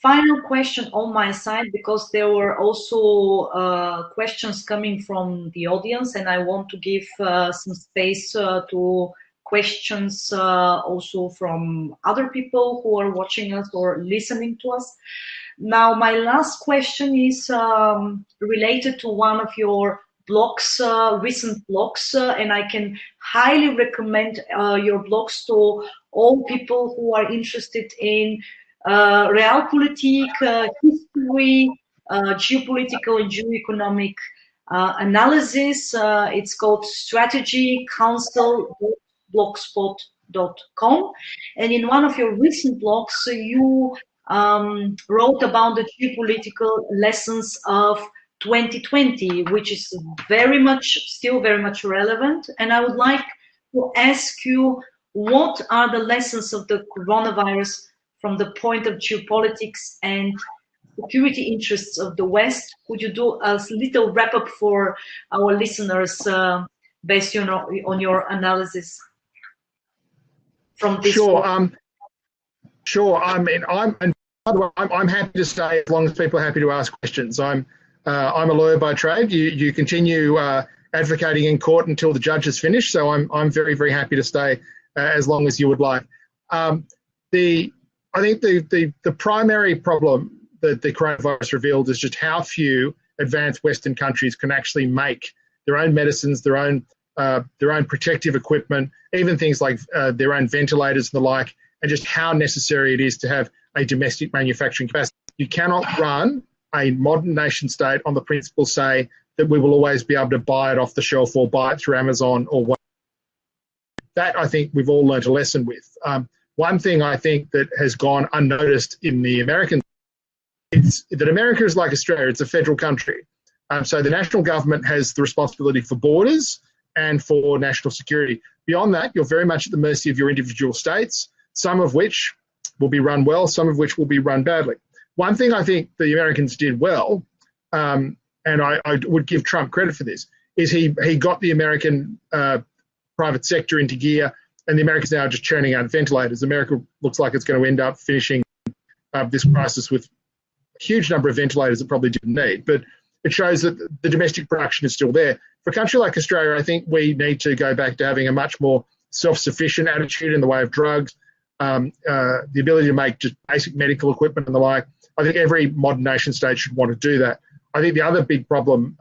final question on my side, because there were also questions coming from the audience, and I want to give some space to questions also from other people who are watching us or listening to us. Now, my last question is related to one of your blogs, recent blogs, and I can highly recommend your blogs to all people who are interested in realpolitik, history, geopolitical and geoeconomic analysis. It's called strategycouncil.blogspot.com, and in one of your recent blogs, you wrote about the geopolitical lessons of 2020, which is still very much relevant. And I would like to ask you, what are the lessons of the coronavirus from the point of geopolitics and security interests of the West? Could you do a little wrap up for our listeners based on your analysis from this? Sure. I mean, by the way, I'm happy to stay as long as people are happy to ask questions. I'm a lawyer by trade. You continue advocating in court until the judge is finished. So I'm very, very happy to stay as long as you would like. I think the primary problem that the coronavirus revealed is just how few advanced Western countries can actually make their own medicines, their own protective equipment, even things like their own ventilators and the like, and just how necessary it is to have a domestic manufacturing capacity. You cannot run a modern nation state on the principle, say, that we will always be able to buy it off the shelf or buy it through Amazon or what. That, I think, we've all learned a lesson with. One thing I think that has gone unnoticed in the American is that America is like Australia. It's a federal country. So the national government has the responsibility for borders and for national security. Beyond that, you're very much at the mercy of your individual states, some of which will be run well, some of which will be run badly. One thing I think the Americans did well, and I would give Trump credit for this, is he got the American private sector into gear, and the Americans now are just churning out ventilators. America looks like it's going to end up finishing this crisis with a huge number of ventilators it probably didn't need. But it shows that the domestic production is still there. For a country like Australia, I think we need to go back to having a much more self-sufficient attitude in the way of drugs, the ability to make just basic medical equipment and the like. I think every modern nation state should want to do that. I think the other big problem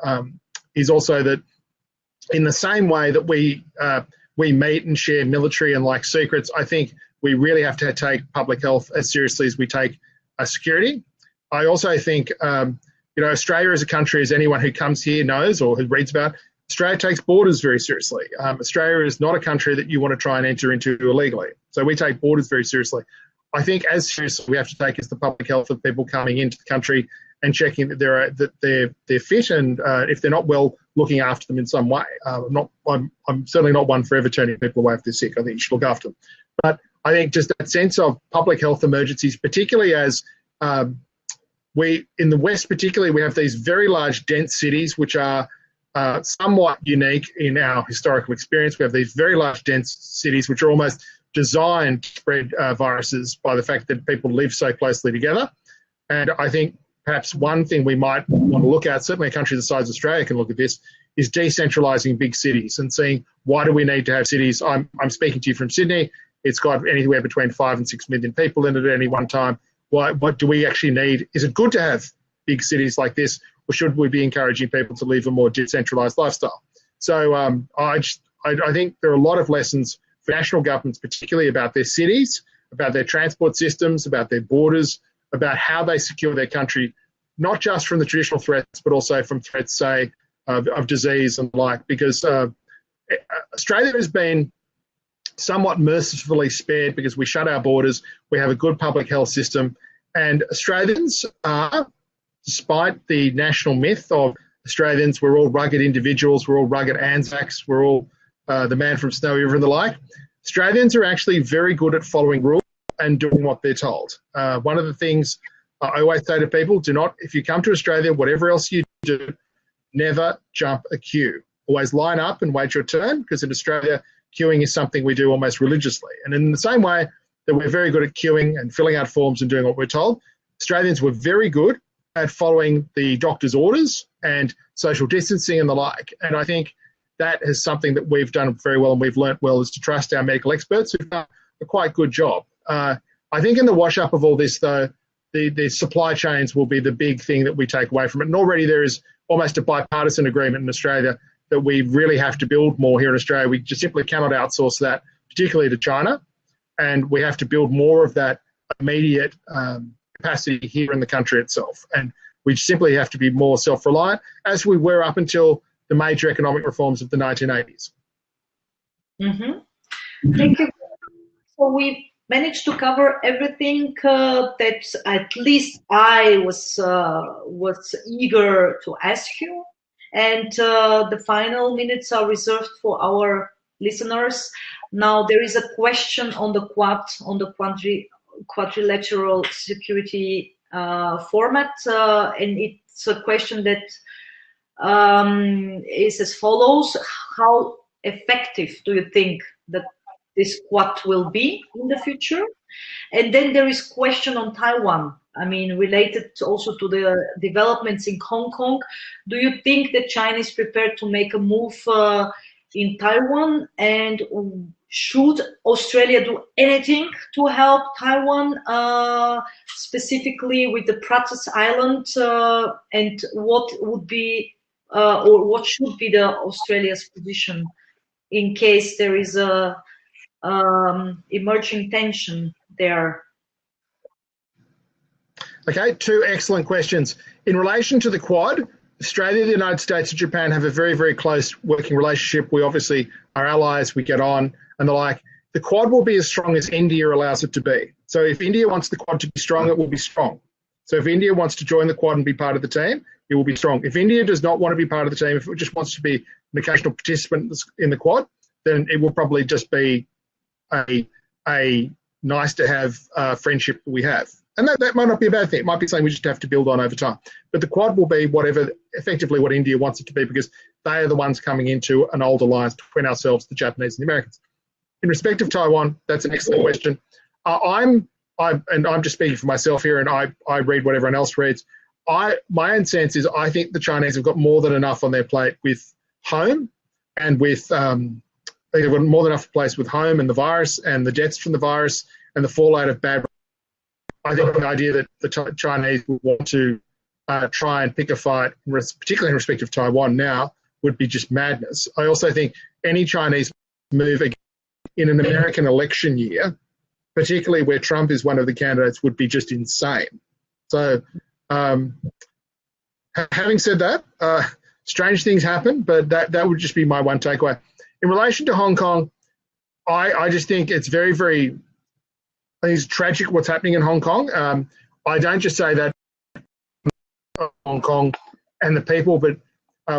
is also that in the same way that we meet and share military and like secrets, I think we really have to take public health as seriously as we take security. I also think, Australia as a country, as anyone who comes here knows or who reads about, Australia takes borders very seriously. Australia is not a country that you want to try and enter into illegally. So we take borders very seriously. I think as seriously we have to take is the public health of people coming into the country and checking that they're fit, and if they're not well, looking after them in some way. I'm certainly not one for ever turning people away if they're sick. I think you should look after them. But I think just that sense of public health emergencies, particularly as we in the West, particularly, we have these very large, dense cities which are somewhat unique in our historical experience. We have these very large, dense cities which are almost designed to spread viruses by the fact that people live so closely together. And I think perhaps one thing we might want to look at, certainly a country the size of Australia can look at this, is decentralising big cities and seeing why do we need to have cities. I'm speaking to you from Sydney. It's got anywhere between 5 and 6 million people in it at any one time. What do we actually need? Is it good to have big cities like this, or should we be encouraging people to live a more decentralised lifestyle? So I think there are a lot of lessons for national governments, particularly about their cities, about their transport systems, about their borders, about how they secure their country, not just from the traditional threats, but also from threats, say, of disease and the like, because Australia has been somewhat mercifully spared because we shut our borders, we have a good public health system, and Australians are, despite the national myth of Australians, we're all rugged individuals, we're all rugged Anzacs, we're all the man from Snowy River and the like, Australians are actually very good at following rules. and doing what they're told. One of the things I always say to people, if you come to Australia, whatever else you do, never jump a queue. Always line up and wait your turn, because in Australia, queuing is something we do almost religiously. And in the same way that we're very good at queuing and filling out forms and doing what we're told, Australians were very good at following the doctor's orders and social distancing and the like. And I think that is something that we've done very well and we've learnt well, is to trust our medical experts who've done a quite good job. I think in the wash-up of all this, though, the supply chains will be the big thing that we take away from it. And already there is almost a bipartisan agreement in Australia that we really have to build more here in Australia. We just simply cannot outsource that, particularly to China. And we have to build more of that immediate capacity here in the country itself. And we simply have to be more self-reliant, as we were up until the major economic reforms of the 1980s. Mm-hmm. Thank you. So we managed to cover everything that at least I was eager to ask you. And the final minutes are reserved for our listeners. Now there is a question on the Quad, on the quadrilateral security format, and it's a question that is as follows: how effective do you think that this Quad will be in the future? And then there is question on Taiwan. I mean, related also to the developments in Hong Kong. Do you think that China is prepared to make a move in Taiwan? And should Australia do anything to help Taiwan, specifically with the Pratas Island? And what would be, or what should be the Australia's position in case there is a emerging tension there? Okay, two excellent questions. In relation to the Quad, Australia, the United States and Japan have a very, very close working relationship. We obviously are allies, we get on and the like. The Quad will be as strong as India allows it to be. So if India wants the Quad to be strong, it will be strong. So if India wants to join the Quad and be part of the team, it will be strong. If India does not want to be part of the team, if it just wants to be an occasional participant in the Quad, then it will probably just be a nice to have friendship we have. And that might not be a bad thing. It might be something we just have to build on over time. But the Quad will be effectively what India wants it to be, because they are the ones coming into an old alliance between ourselves, the Japanese and the Americans. In respect of Taiwan, that's an excellent question. I'm just speaking for myself here, and I read what everyone else reads. My own sense is I think the Chinese have got more than enough on their plate with home and with they've got more than enough place with home and the virus and the deaths from the virus and the fallout of bad. I think the idea that the Chinese would want to try and pick a fight, particularly in respect of Taiwan now, would be just madness. I also think any Chinese move in an American election year, particularly where Trump is one of the candidates, would be just insane. So having said that, strange things happen, but that would just be my one takeaway. In relation to Hong Kong, I just think it's very, very, I think it's tragic what's happening in Hong Kong. I don't just say that Hong Kong and the people, but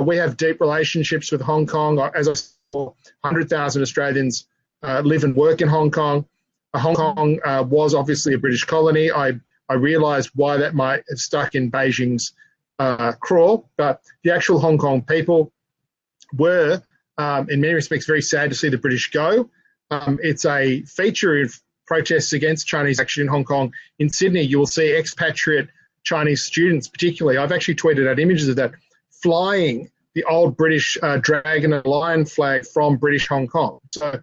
we have deep relationships with Hong Kong. As I said, 100,000 Australians live and work in Hong Kong. Hong Kong was obviously a British colony. I realised why that might have stuck in Beijing's craw, but the actual Hong Kong people were, in many respects, very sad to see the British go. It's a feature of protests against Chinese action in Hong Kong. In Sydney, you will see expatriate Chinese students, particularly. I've actually tweeted out images of that, flying the old British dragon and lion flag from British Hong Kong. So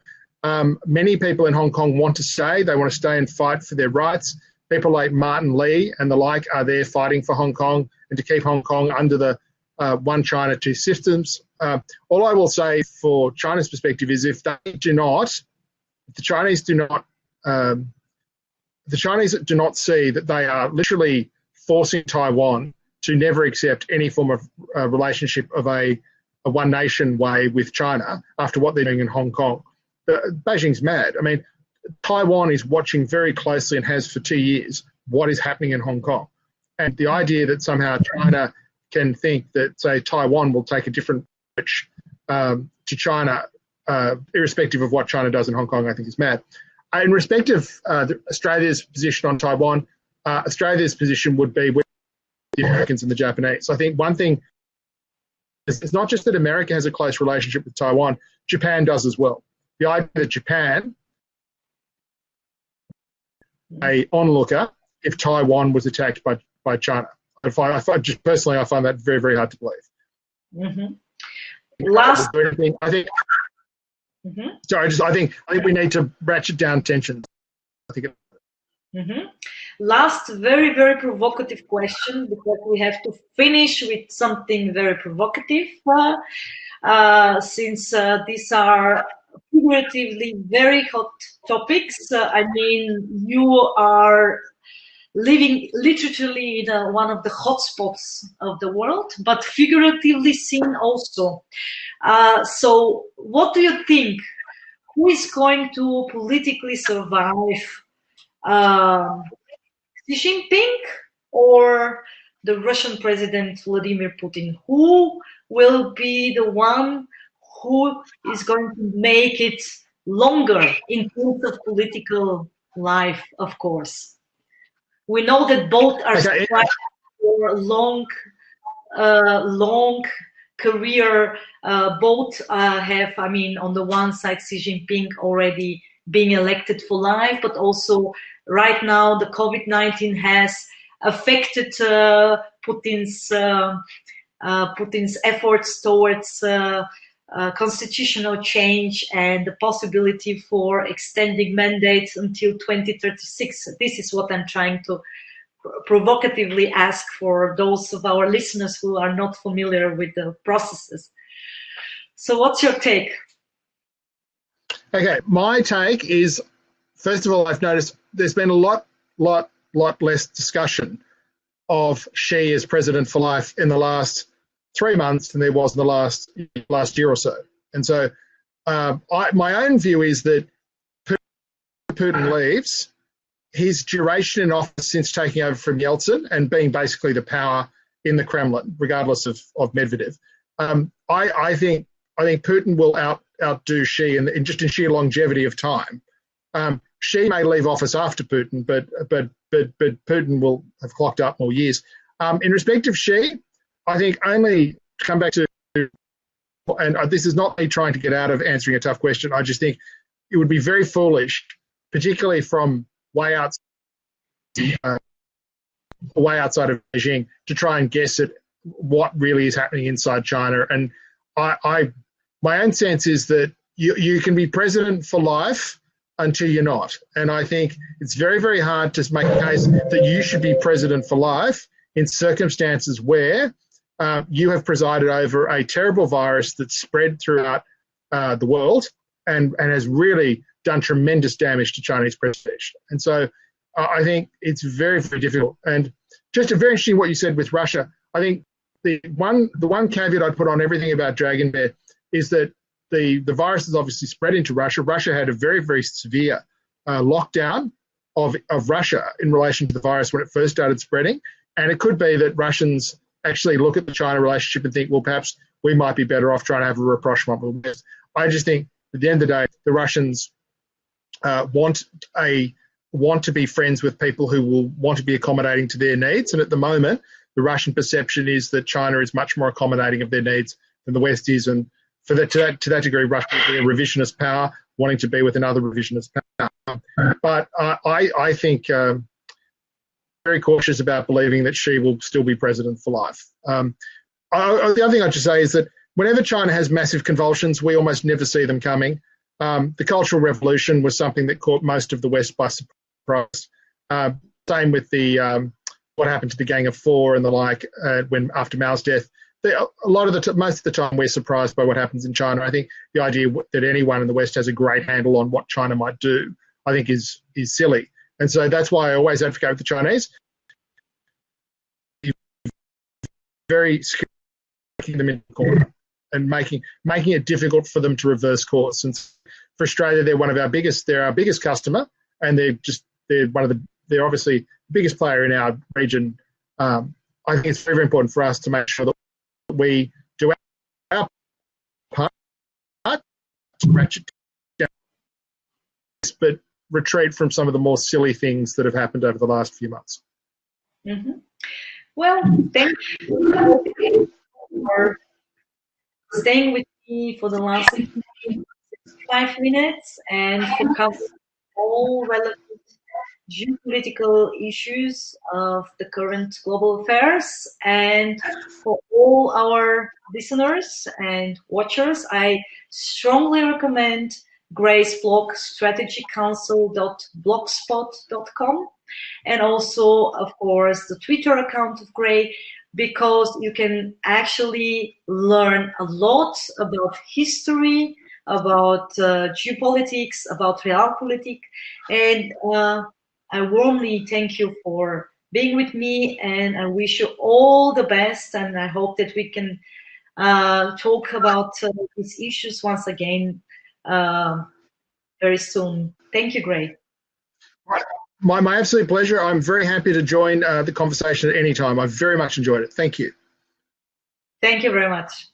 many people in Hong Kong want to stay. They want to stay and fight for their rights. People like Martin Lee and the like are there fighting for Hong Kong and to keep Hong Kong under the one China, two systems. All I will say for China's perspective is if the Chinese do not see that they are literally forcing Taiwan to never accept any form of relationship of a one nation way with China after what they're doing in Hong Kong, Beijing's mad. I mean, Taiwan is watching very closely and has for 2 years what is happening in Hong Kong. And the idea that somehow China can think that, say, Taiwan will take a different approach to China, irrespective of what China does in Hong Kong, I think is mad. in respect of Australia's position on Taiwan, Australia's position would be with the Americans and the Japanese. I think one thing is it's not just that America has a close relationship with Taiwan, Japan does as well. The idea that Japan, a onlooker, if Taiwan was attacked by China. I find that very, very hard to believe. Mm-hmm. I think. Mm-hmm. Sorry, I think we need to ratchet down tensions. I think. Mm-hmm. Last, very, very provocative question, because we have to finish with something very provocative, since these are figuratively very hot topics. I mean, you are living literally in one of the hotspots of the world, but figuratively seen also. So what do you think? Who is going to politically survive? Xi Jinping or the Russian President Vladimir Putin? Who will be the one who is going to make it longer in terms of political life, of course? We know that both are striving for a long career. Both have, I mean, on the one side, Xi Jinping already being elected for life, but also right now the COVID-19 has affected Putin's efforts towards constitutional change and the possibility for extending mandates until 2036. This is what I'm trying to provocatively ask for those of our listeners who are not familiar with the processes. So what's your take? Okay, my take is, first of all, I've noticed there's been a lot less discussion of Xi as president for life in the last 3 months than there was in the last year or so. And so my own view is that Putin leaves, his duration in office since taking over from Yeltsin and being basically the power in the Kremlin, regardless of Medvedev, I think Putin will outdo Xi in sheer longevity of time. Xi may leave office after Putin, but Putin will have clocked up more years. In respect of Xi, I think only to come back to, and this is not me trying to get out of answering a tough question, I just think it would be very foolish, particularly from way outside of Beijing, to try and guess at what really is happening inside China. And my own sense is that you can be president for life until you're not. And I think it's very, very hard to make a case that you should be president for life in circumstances where you have presided over a terrible virus that's spread throughout the world and has really done tremendous damage to Chinese prestige. And so I think it's very, very difficult. And just very interesting what you said with Russia. I think the one caveat I'd put on everything about Dragon Bear is that the virus has obviously spread into Russia. Russia had a very, very severe lockdown of Russia in relation to the virus when it first started spreading. And it could be that Russians actually look at the China relationship and think, well, perhaps we might be better off trying to have a rapprochement with the West. I just think at the end of the day, the Russians want to be friends with people who will want to be accommodating to their needs. And at the moment, the Russian perception is that China is much more accommodating of their needs than the West is. And to that degree, Russia will be a revisionist power, wanting to be with another revisionist power. But I think very cautious about believing that Xi will still be president for life. The other thing I'd just say is that whenever China has massive convulsions, we almost never see them coming. The Cultural Revolution was something that caught most of the West by surprise. Same with the what happened to the Gang of Four and the like when after Mao's death. Most of the time we're surprised by what happens in China. I think the idea that anyone in the West has a great handle on what China might do, I think is silly. And so that's why I always advocate with the Chinese. Very making them in the corner and making it difficult for them to reverse course. And for Australia, they're our biggest customer, and they're obviously the biggest player in our region. I think it's very, very important for us to make sure that we do our part to ratchet down, but retreat from some of the more silly things that have happened over the last few months. Mm-hmm. Well, thank you for staying with me for the last 5 minutes and for covering all relevant geopolitical issues of the current global affairs. And for all our listeners and watchers, I strongly recommend Gray's blog, strategycouncil.blogspot.com, and also, of course, the Twitter account of Gray, because you can actually learn a lot about history, about geopolitics, about realpolitik, and I warmly thank you for being with me, and I wish you all the best, and I hope that we can talk about these issues once again very soon. Thank you, Gray. My absolute pleasure. I'm very happy to join the conversation at any time. I've very much enjoyed it. Thank you. Thank you very much.